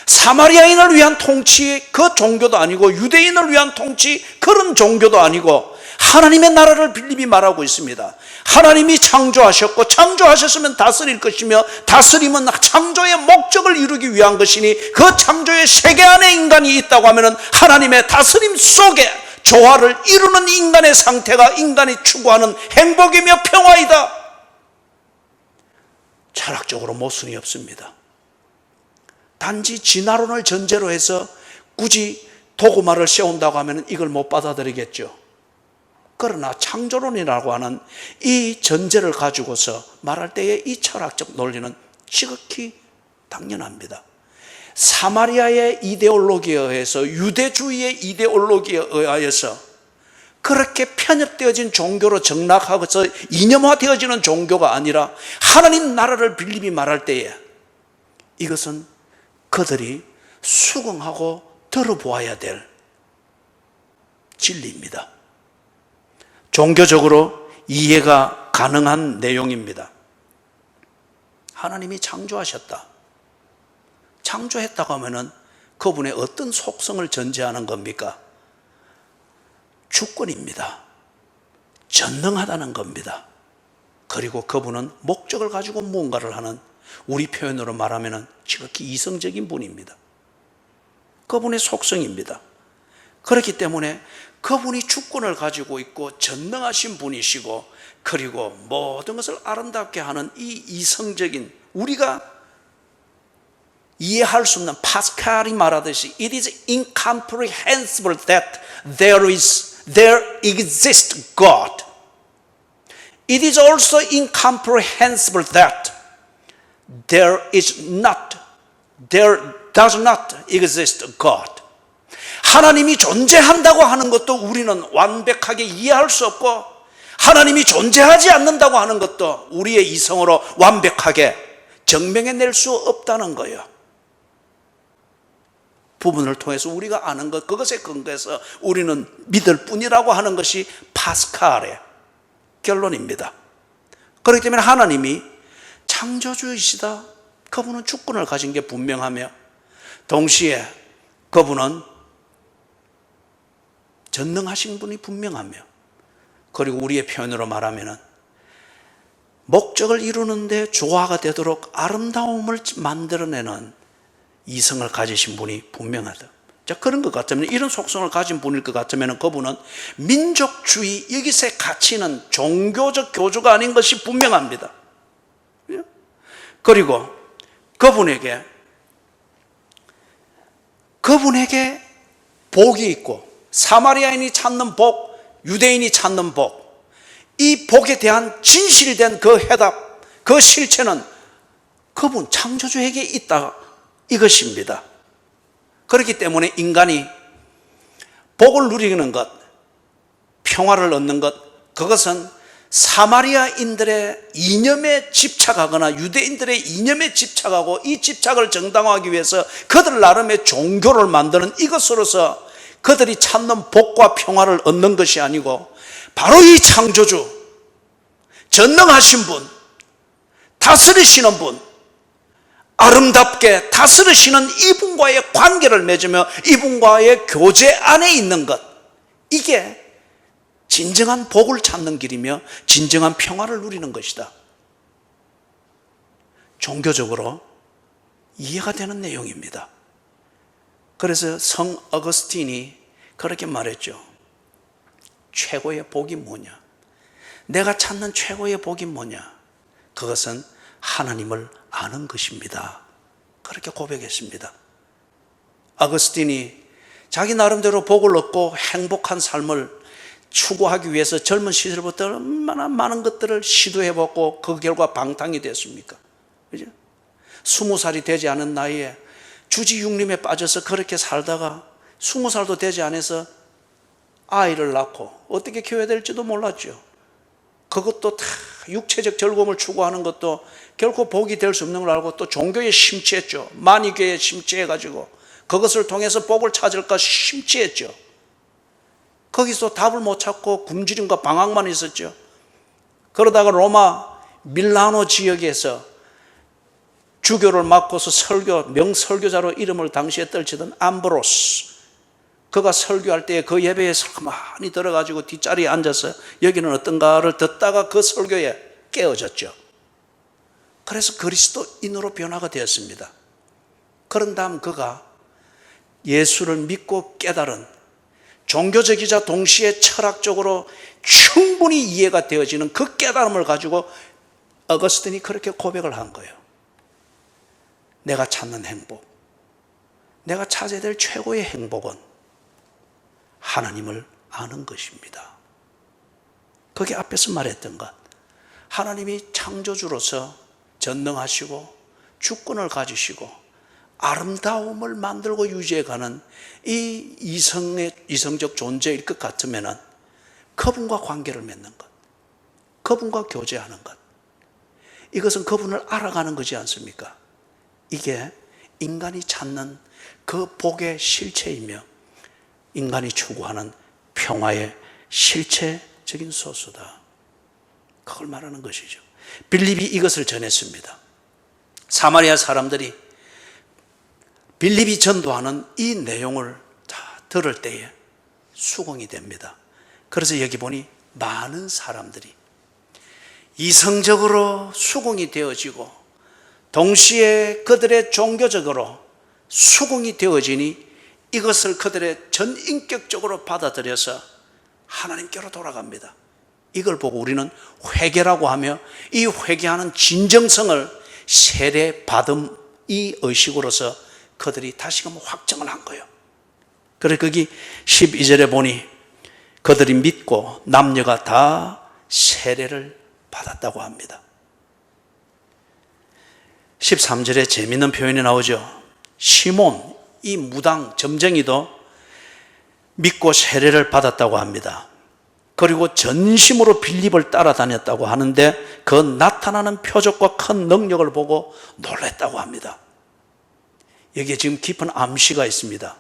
사마리아인을 위한 통치, 그 종교도 아니고 유대인을 위한 통치, 그런 종교도 아니고 하나님의 나라를 빌립이 말하고 있습니다. 하나님이 창조하셨고 창조하셨으면 다스릴 것이며 다스림은 창조의 목적을 이루기 위한 것이니 그 창조의 세계 안에 인간이 있다고 하면 하나님의 다스림 속에 조화를 이루는 인간의 상태가 인간이 추구하는 행복이며 평화이다. 철학적으로 모순이 없습니다. 단지 진화론을 전제로 해서 굳이 도구마를 세운다고 하면 이걸 못 받아들이겠죠. 그러나 창조론이라고 하는 이 전제를 가지고서 말할 때의 이 철학적 논리는 지극히 당연합니다. 사마리아의 이데올로기에 의해서, 유대주의의 이데올로기에 의하여서 그렇게 편협되어진 종교로 정락하고서 이념화되어지는 종교가 아니라 하나님 나라를 빌립이 말할 때에 이것은 그들이 수긍하고 들어보아야 될 진리입니다. 종교적으로 이해가 가능한 내용입니다. 하나님이 창조하셨다. 창조했다고 하면은 그분의 어떤 속성을 전제하는 겁니까? 주권입니다. 전능하다는 겁니다. 그리고 그분은 목적을 가지고 무언가를 하는, 우리 표현으로 말하면 지극히 이성적인 분입니다. 그분의 속성입니다. 그렇기 때문에 그분이 주권을 가지고 있고 전능하신 분이시고 그리고 모든 것을 아름답게 하는 이 이성적인, 우리가 이해할 수 없는, 파스칼이 말하듯이 It is incomprehensible that there exists God. It is also incomprehensible that there does not exist God. 하나님이 존재한다고 하는 것도 우리는 완벽하게 이해할 수 없고 하나님이 존재하지 않는다고 하는 것도 우리의 이성으로 완벽하게 증명해낼 수 없다는 거예요. 부분을 통해서 우리가 아는 것, 그것에 근거해서 우리는 믿을 뿐이라고 하는 것이 파스칼의 결론입니다. 그렇기 때문에 하나님이 창조주이시다. 그분은 주권을 가진 게 분명하며 동시에 그분은 전능하신 분이 분명하며 그리고 우리의 표현으로 말하면 목적을 이루는데 조화가 되도록 아름다움을 만들어내는 이성을 가지신 분이 분명하다. 자, 그런 것 같으면, 이런 속성을 가진 분일 것 같으면 그분은 민족주의, 여기서의 가치는 종교적 교주가 아닌 것이 분명합니다. 그리고 그분에게 복이 있고, 사마리아인이 찾는 복, 유대인이 찾는 복, 이 복에 대한 진실된 그 해답, 그 실체는 그분 창조주에게 있다, 이것입니다. 그렇기 때문에 인간이 복을 누리는 것, 평화를 얻는 것, 그것은 사마리아인들의 이념에 집착하거나 유대인들의 이념에 집착하고 이 집착을 정당화하기 위해서 그들 나름의 종교를 만드는 이것으로서 그들이 찾는 복과 평화를 얻는 것이 아니고 바로 이 창조주, 전능하신 분, 다스리시는 분, 아름답게 다스리시는 이분과의 관계를 맺으며 이분과의 교제 안에 있는 것, 이게 진정한 복을 찾는 길이며 진정한 평화를 누리는 것이다. 종교적으로 이해가 되는 내용입니다. 그래서 성 어거스틴이 그렇게 말했죠. 최고의 복이 뭐냐? 내가 찾는 최고의 복이 뭐냐? 그것은 하나님을 아는 것입니다. 그렇게 고백했습니다. 어거스틴이 자기 나름대로 복을 얻고 행복한 삶을 추구하기 위해서 젊은 시절부터 얼마나 많은 것들을 시도해봤고 그 결과 방탕이 됐습니까? 그죠? 20살이 되지 않은 나이에 주지육림에 빠져서 그렇게 살다가 20살도 되지 않아서 아이를 낳고 어떻게 교회될지도 몰랐죠. 그것도 다 육체적 즐거움을 추구하는 것도 결코 복이 될 수 없는 걸 알고 또 종교에 심취했죠. 마니교에 심취해가지고 그것을 통해서 복을 찾을까 심취했죠. 거기서 답을 못 찾고 굶주림과 방황만 있었죠. 그러다가 로마 밀라노 지역에서 주교를 맡고서 명설교자로 이름을 당시에 떨치던 암브로스, 그가 설교할 때 그 예배에 가만히 들어가지고 뒷자리에 앉아서 여기는 어떤가를 듣다가 그 설교에 깨어졌죠. 그래서 그리스도인으로 변화가 되었습니다. 그런 다음 그가 예수를 믿고 깨달은 종교적이자 동시에 철학적으로 충분히 이해가 되어지는 그 깨달음을 가지고 어거스틴이 그렇게 고백을 한 거예요. 내가 찾는 행복, 내가 찾아야 될 최고의 행복은 하나님을 아는 것입니다. 거기 앞에서 말했던 것, 하나님이 창조주로서 전능하시고 주권을 가지시고 아름다움을 만들고 유지해가는 이 이성적 존재일 것 같으면 그분과 관계를 맺는 것, 그분과 교제하는 것, 이것은 그분을 알아가는 거지 않습니까? 이게 인간이 찾는 그 복의 실체이며 인간이 추구하는 평화의 실체적인 소수다. 그걸 말하는 것이죠. 빌립이 이것을 전했습니다. 사마리아 사람들이 빌립이 전도하는 이 내용을 다 들을 때에 수긍이 됩니다. 그래서 여기 보니 많은 사람들이 이성적으로 수긍이 되어지고 동시에 그들의 종교적으로 수긍이 되어지니 이것을 그들의 전인격적으로 받아들여서 하나님께로 돌아갑니다. 이걸 보고 우리는 회개라고 하며 이 회개하는 진정성을 세례받음 이 의식으로서 그들이 다시금 확정을 한 거예요. 그래서 거기 12절에 보니 그들이 믿고 남녀가 다 세례를 받았다고 합니다. 13절에 재미있는 표현이 나오죠. 시몬, 이 무당 점쟁이도 믿고 세례를 받았다고 합니다. 그리고 전심으로 빌립을 따라다녔다고 하는데 그 나타나는 표적과 큰 능력을 보고 놀랐다고 합니다. 여기에 지금 깊은 암시가 있습니다.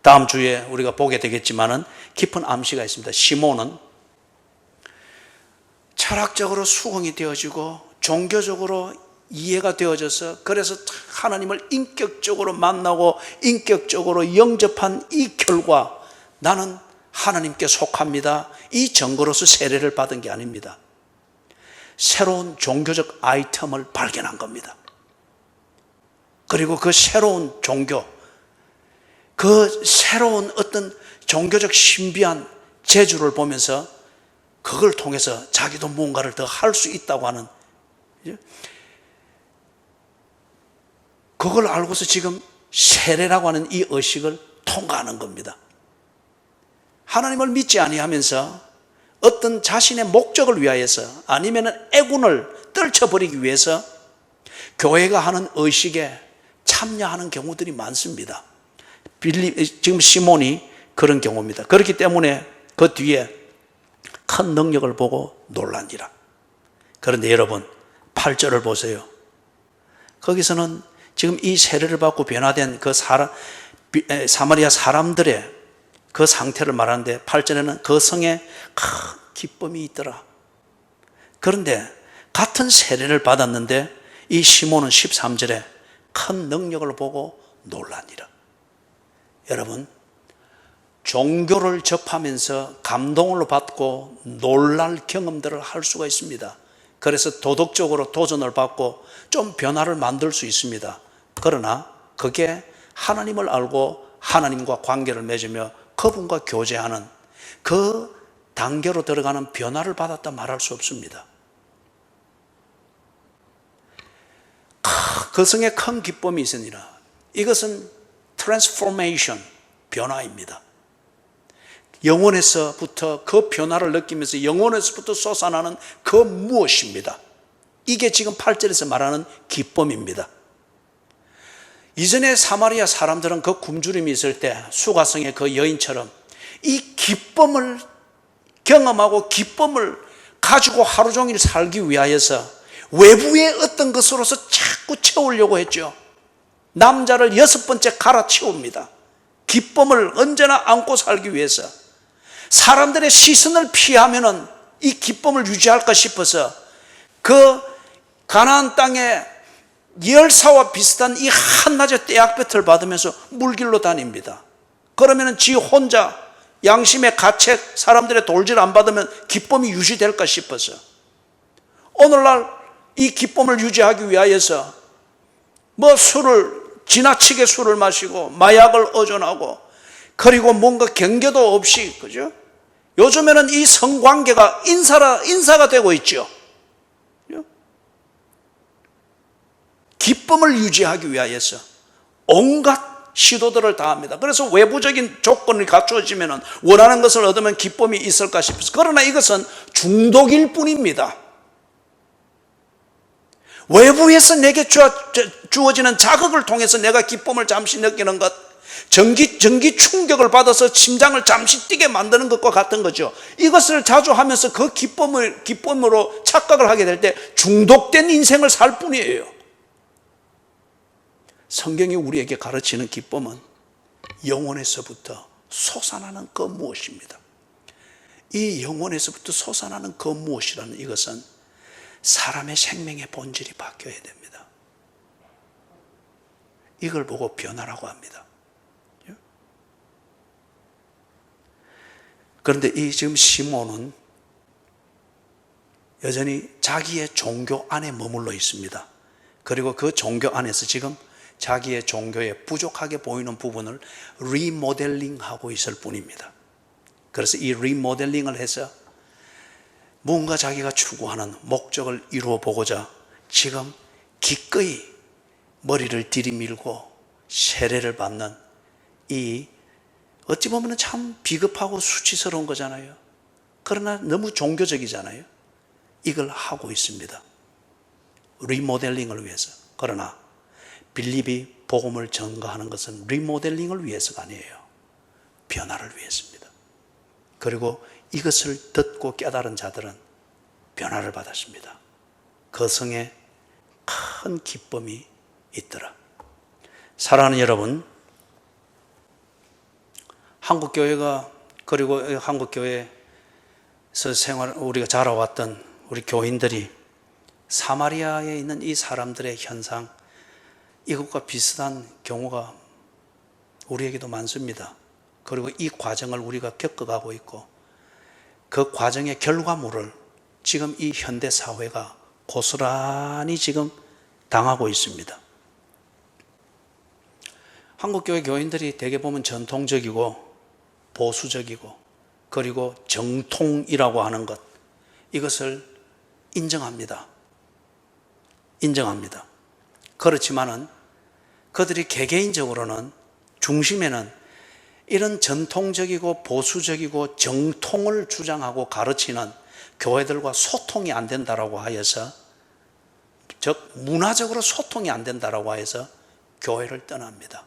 다음 주에 우리가 보게 되겠지만은 깊은 암시가 있습니다. 시몬은 철학적으로 수긍이 되어지고 종교적으로 이해가 되어져서 그래서 하나님을 인격적으로 만나고 인격적으로 영접한 이 결과 나는 하나님께 속합니다. 이 증거로서 세례를 받은 게 아닙니다. 새로운 종교적 아이템을 발견한 겁니다. 그리고 그 새로운 종교, 그 새로운 어떤 종교적 신비한 재주를 보면서 그걸 통해서 자기도 뭔가를 더 할 수 있다고 하는, 그걸 알고서 지금 세례라고 하는 이 의식을 통과하는 겁니다. 하나님을 믿지 아니하면서 어떤 자신의 목적을 위하여서 아니면 애군을 떨쳐버리기 위해서 교회가 하는 의식에 참여하는 경우들이 많습니다. 지금 시몬이 그런 경우입니다. 그렇기 때문에 그 뒤에 큰 큰 능력을 보고 놀라니라. 그런데 여러분 8절을 보세요. 거기서는 지금 이 세례를 받고 변화된 그 사마리아 사람들의 그 상태를 말하는데 8절에는 그 성에 큰 기쁨이 있더라. 그런데 같은 세례를 받았는데 이 시몬은 13절에 큰 능력을 보고 놀라니라. 여러분, 종교를 접하면서 감동을 받고 놀랄 경험들을 할 수가 있습니다. 그래서 도덕적으로 도전을 받고 좀 변화를 만들 수 있습니다. 그러나 그게 하나님을 알고 하나님과 관계를 맺으며 그분과 교제하는 그 단계로 들어가는 변화를 받았다 말할 수 없습니다. 그 성에 큰 기쁨이 있으니라. 이것은 트랜스포메이션, 변화입니다. 영혼에서부터 그 변화를 느끼면서 영혼에서부터 솟아나는 그 무엇입니다. 이게 지금 8절에서 말하는 기쁨입니다. 이전에 사마리아 사람들은 그 굶주림이 있을 때 수가성의 그 여인처럼 이 기쁨을 경험하고 기쁨을 가지고 하루 종일 살기 위하여서 외부의 어떤 것으로서 자꾸 채우려고 했죠. 남자를 6번째 갈아치웁니다. 기쁨을 언제나 안고 살기 위해서. 사람들의 시선을 피하면은 이 기쁨을 유지할까 싶어서 그 가나안 땅에 열사와 비슷한 이 한낮의 떼약볕을 받으면서 물길로 다닙니다. 그러면은 지 혼자 양심의 가책, 사람들의 돌질 안 받으면 기쁨이 유지될까 싶어서 오늘날 이 기쁨을 유지하기 위하여서 지나치게 술을 마시고 마약을 의존하고 그리고 뭔가 경계도 없이, 그죠? 요즘에는 이 성관계가 인사가 되고 있죠. 기쁨을 유지하기 위하여서 온갖 시도들을 다 합니다. 그래서 외부적인 조건이 갖추어지면 원하는 것을 얻으면 기쁨이 있을까 싶어서. 그러나 이것은 중독일 뿐입니다. 외부에서 내게 주어지는 자극을 통해서 내가 기쁨을 잠시 느끼는 것, 전기 충격을 받아서 심장을 잠시 뛰게 만드는 것과 같은 거죠. 이것을 자주 하면서 그 기쁨으로 착각을 하게 될 때 중독된 인생을 살 뿐이에요. 성경이 우리에게 가르치는 기쁨은 영혼에서부터 솟아나는 그 무엇입니다. 이 영혼에서부터 솟아나는 그 무엇이라는 이것은 사람의 생명의 본질이 바뀌어야 됩니다. 이걸 보고 변화라고 합니다. 그런데 이 지금 시몬은 여전히 자기의 종교 안에 머물러 있습니다. 그리고 그 종교 안에서 지금 자기의 종교에 부족하게 보이는 부분을 리모델링하고 있을 뿐입니다. 그래서 이 리모델링을 해서 뭔가 자기가 추구하는 목적을 이루어 보고자 지금 기꺼이 머리를 들이밀고 세례를 받는 이 어찌 보면 참 비겁하고 수치스러운 거잖아요. 그러나 너무 종교적이잖아요. 이걸 하고 있습니다. 리모델링을 위해서. 그러나 빌립이 복음을 전가하는 것은 리모델링을 위해서가 아니에요. 변화를 위해서입니다. 그리고 이것을 듣고 깨달은 자들은 변화를 받았습니다. 그 성에 큰 기쁨이 있더라. 사랑하는 여러분, 한국교회가, 그리고 한국교회에서 우리가 자라왔던 우리 교인들이 사마리아에 있는 이 사람들의 현상, 이것과 비슷한 경우가 우리에게도 많습니다. 그리고 이 과정을 우리가 겪어가고 있고 그 과정의 결과물을 지금 이 현대 사회가 고스란히 지금 당하고 있습니다. 한국교회 교인들이 대개 보면 전통적이고 보수적이고 그리고 정통이라고 하는 것, 이것을 인정합니다. 그렇지만은 그들이 개개인적으로는 중심에는 이런 전통적이고 보수적이고 정통을 주장하고 가르치는 교회들과 소통이 안 된다라고 하여서, 즉 문화적으로 소통이 안 된다라고 해서 교회를 떠납니다.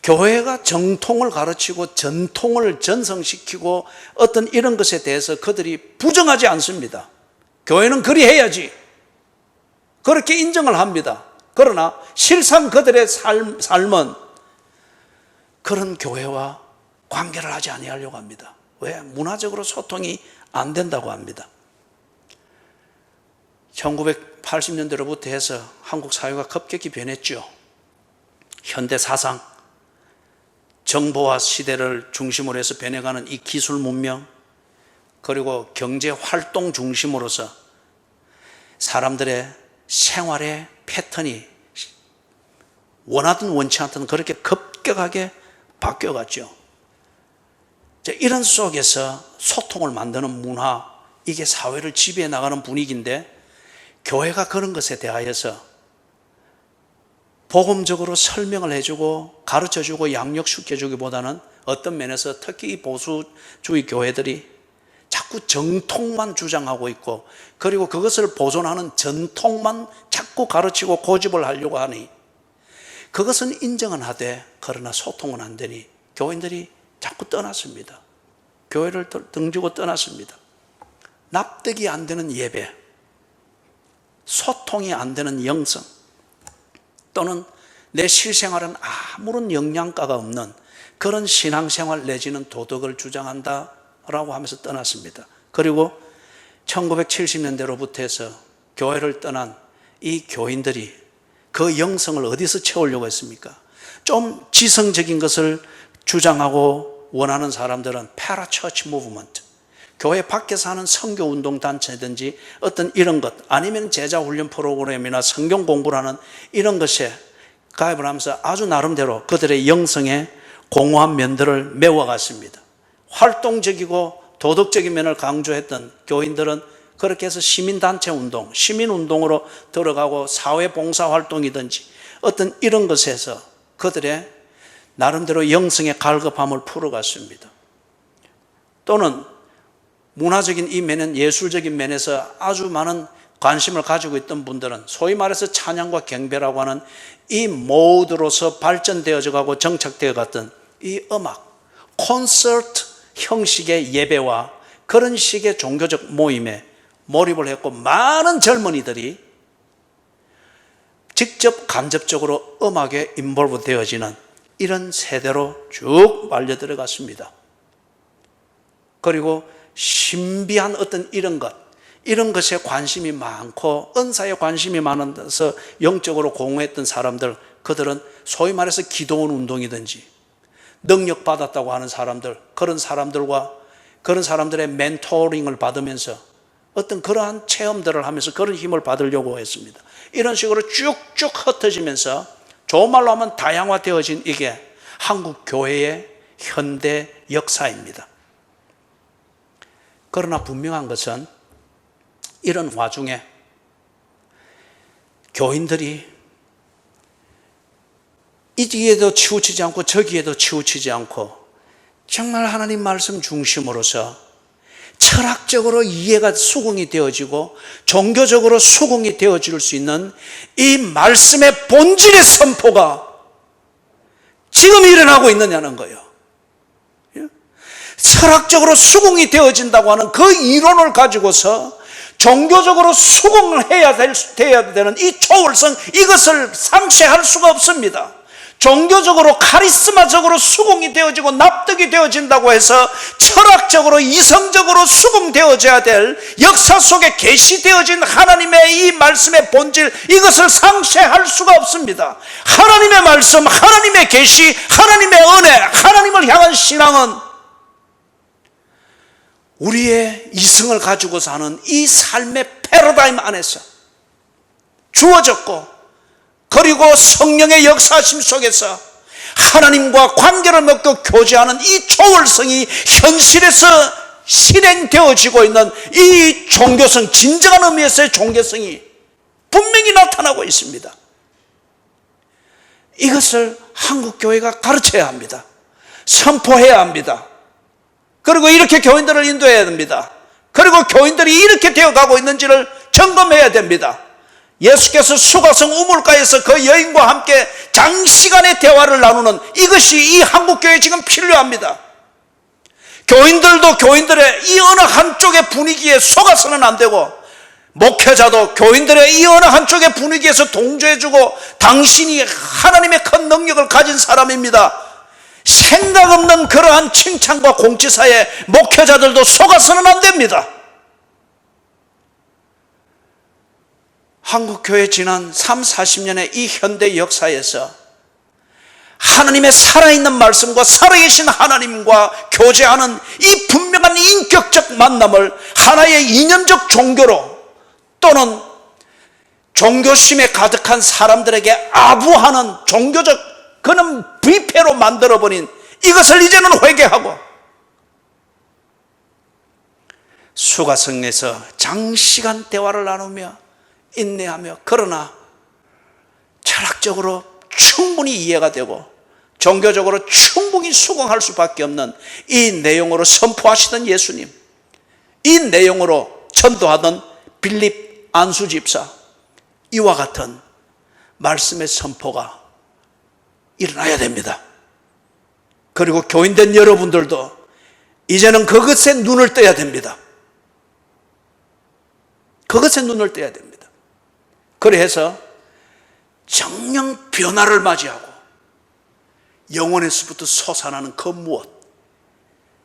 교회가 정통을 가르치고 전통을 전성시키고 어떤 이런 것에 대해서 그들이 부정하지 않습니다. 교회는 그리 해야지, 그렇게 인정을 합니다. 그러나 실상 그들의 삶은 그런 교회와 관계를 하지 아니하려고 합니다. 왜? 문화적으로 소통이 안 된다고 합니다. 1980년대로부터 해서 한국 사회가 급격히 변했죠. 현대 사상, 정보화 시대를 중심으로 해서 변해가는 이 기술 문명, 그리고 경제 활동 중심으로서 사람들의 생활의 패턴이 원하든 원치 않든 그렇게 급격하게 바뀌어갔죠. 이런 속에서 소통을 만드는 문화, 이게 사회를 지배해 나가는 분위기인데, 교회가 그런 것에 대하여서 복음적으로 설명을 해주고 가르쳐주고 양육시켜주기보다는 어떤 면에서 특히 이 보수주의 교회들이 자꾸 정통만 주장하고 있고, 그리고 그것을 보존하는 전통만 자꾸 가르치고 고집을 하려고 하니, 그것은 인정은 하되 그러나 소통은 안 되니 교인들이 자꾸 떠났습니다. 교회를 등지고 떠났습니다. 납득이 안 되는 예배, 소통이 안 되는 영성, 또는 내 실생활은 아무런 영양가가 없는 그런 신앙생활 내지는 도덕을 주장한다라고 하면서 떠났습니다. 그리고 1970년대로부터 해서 교회를 떠난 이 교인들이 그 영성을 어디서 채우려고 했습니까? 좀 지성적인 것을 주장하고 원하는 사람들은 패러처치 무브먼트, 교회 밖에서 하는 선교운동단체든지 어떤 이런 것, 아니면 제자훈련 프로그램이나 성경 공부를 하는 이런 것에 가입을 하면서 아주 나름대로 그들의 영성의 공허한 면들을 메워갔습니다. 활동적이고 도덕적인 면을 강조했던 교인들은 그렇게 해서 시민단체 운동, 시민운동으로 들어가고 사회봉사활동이든지 어떤 이런 것에서 그들의 나름대로 영성의 갈급함을 풀어갔습니다. 또는 문화적인 이 면은 예술적인 면에서 아주 많은 관심을 가지고 있던 분들은 소위 말해서 찬양과 경배라고 하는 이 모드로서 발전되어져 가고 정착되어 갔던 이 음악, 콘서트 형식의 예배와 그런 식의 종교적 모임에 몰입을 했고, 많은 젊은이들이 직접 간접적으로 음악에 인볼브 되어지는 이런 세대로 쭉 말려 들어갔습니다. 그리고 신비한 어떤 이런 것에 관심이 많고 은사에 관심이 많아서 영적으로 공허했던 사람들, 그들은 소위 말해서 기도원 운동이든지 능력 받았다고 하는 사람들, 그런 사람들의 멘토링을 받으면서 어떤 그러한 체험들을 하면서 그런 힘을 받으려고 했습니다. 이런 식으로 쭉쭉 흩어지면서 좋은 말로 하면 다양화되어진 이게 한국 교회의 현대 역사입니다. 그러나 분명한 것은 이런 와중에 교인들이 이기에도 치우치지 않고 저기에도 치우치지 않고 정말 하나님 말씀 중심으로서 철학적으로 이해가 수긍이 되어지고 종교적으로 수긍이 되어질 수 있는 이 말씀의 본질의 선포가 지금 일어나고 있느냐는 거예요. 철학적으로 수긍이 되어진다고 하는 그 이론을 가지고서 종교적으로 수긍을 해야 되는 이 초월성, 이것을 상쇄할 수가 없습니다. 종교적으로 카리스마적으로 수긍이 되어지고 납득이 되어진다고 해서 철학적으로 이성적으로 수긍되어져야 될 역사 속에 계시되어진 하나님의 이 말씀의 본질, 이것을 상쇄할 수가 없습니다. 하나님의 말씀, 하나님의 계시, 하나님의 은혜, 하나님을 향한 신앙은 우리의 이성을 가지고 사는 이 삶의 패러다임 안에서 주어졌고, 그리고 성령의 역사심 속에서 하나님과 관계를 맺고 교제하는 이 초월성이 현실에서 실행되어지고 있는 이 종교성, 진정한 의미에서의 종교성이 분명히 나타나고 있습니다. 이것을 한국교회가 가르쳐야 합니다. 선포해야 합니다. 그리고 이렇게 교인들을 인도해야 됩니다. 그리고 교인들이 이렇게 되어가고 있는지를 점검해야 됩니다. 예수께서 수가성 우물가에서 그 여인과 함께 장시간의 대화를 나누는 이것이 이 한국교회에 지금 필요합니다. 교인들도 교인들의 이 어느 한쪽의 분위기에 속아서는 안 되고, 목회자도 교인들의 이 어느 한쪽의 분위기에서 동조해주고, 당신이 하나님의 큰 능력을 가진 사람입니다, 생각 없는 그러한 칭찬과 공치사에 목회자들도 속아서는 안 됩니다. 한국교회 지난 30-40년의 이 현대 역사에서 하나님의 살아있는 말씀과 살아계신 하나님과 교제하는 이 분명한 인격적 만남을 하나의 이념적 종교로, 또는 종교심에 가득한 사람들에게 아부하는 종교적 그런 부패로 만들어버린 이것을 이제는 회개하고, 수가성에서 장시간 대화를 나누며 인내하며, 그러나 철학적으로 충분히 이해가 되고 종교적으로 충분히 수긍할 수밖에 없는 이 내용으로 선포하시던 예수님, 이 내용으로 전도하던 빌립 안수 집사, 이와 같은 말씀의 선포가 일어나야 됩니다. 그리고 교인된 여러분들도 이제는 그것에 눈을 떠야 됩니다. 그것에 눈을 떠야 됩니다. 그래서 정령 변화를 맞이하고 영혼에서부터 솟아나는 그 무엇,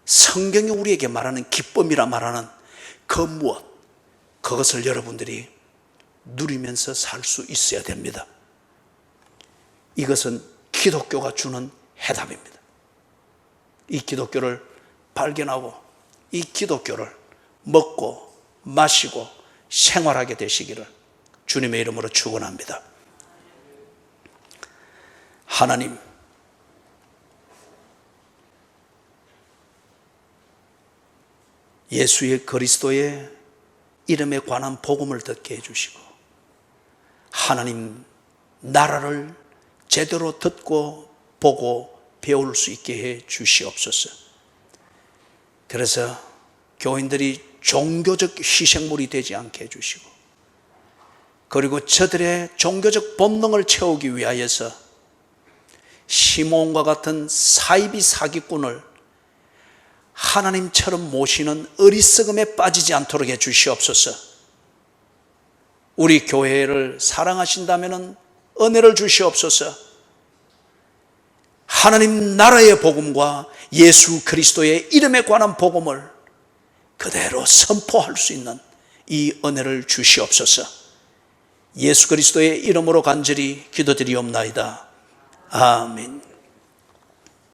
성경이 우리에게 말하는 기쁨이라 말하는 그 무엇, 그것을 여러분들이 누리면서 살 수 있어야 됩니다. 이것은 기독교가 주는 해답입니다. 이 기독교를 발견하고 이 기독교를 먹고 마시고 생활하게 되시기를 주님의 이름으로 축원합니다. 하나님, 예수의 그리스도의 이름에 관한 복음을 듣게 해주시고, 하나님 나라를 제대로 듣고 보고 배울 수 있게 해 주시옵소서. 그래서 교인들이 종교적 희생물이 되지 않게 해주시고, 그리고 저들의 종교적 본능을 채우기 위하여서 시몬과 같은 사이비 사기꾼을 하나님처럼 모시는 어리석음에 빠지지 않도록 해 주시옵소서. 우리 교회를 사랑하신다면 은혜를 주시옵소서. 하나님 나라의 복음과 예수 그리스도의 이름에 관한 복음을 그대로 선포할 수 있는 이 은혜를 주시옵소서. 예수 그리스도의 이름으로 간절히 기도드리옵나이다. 아멘.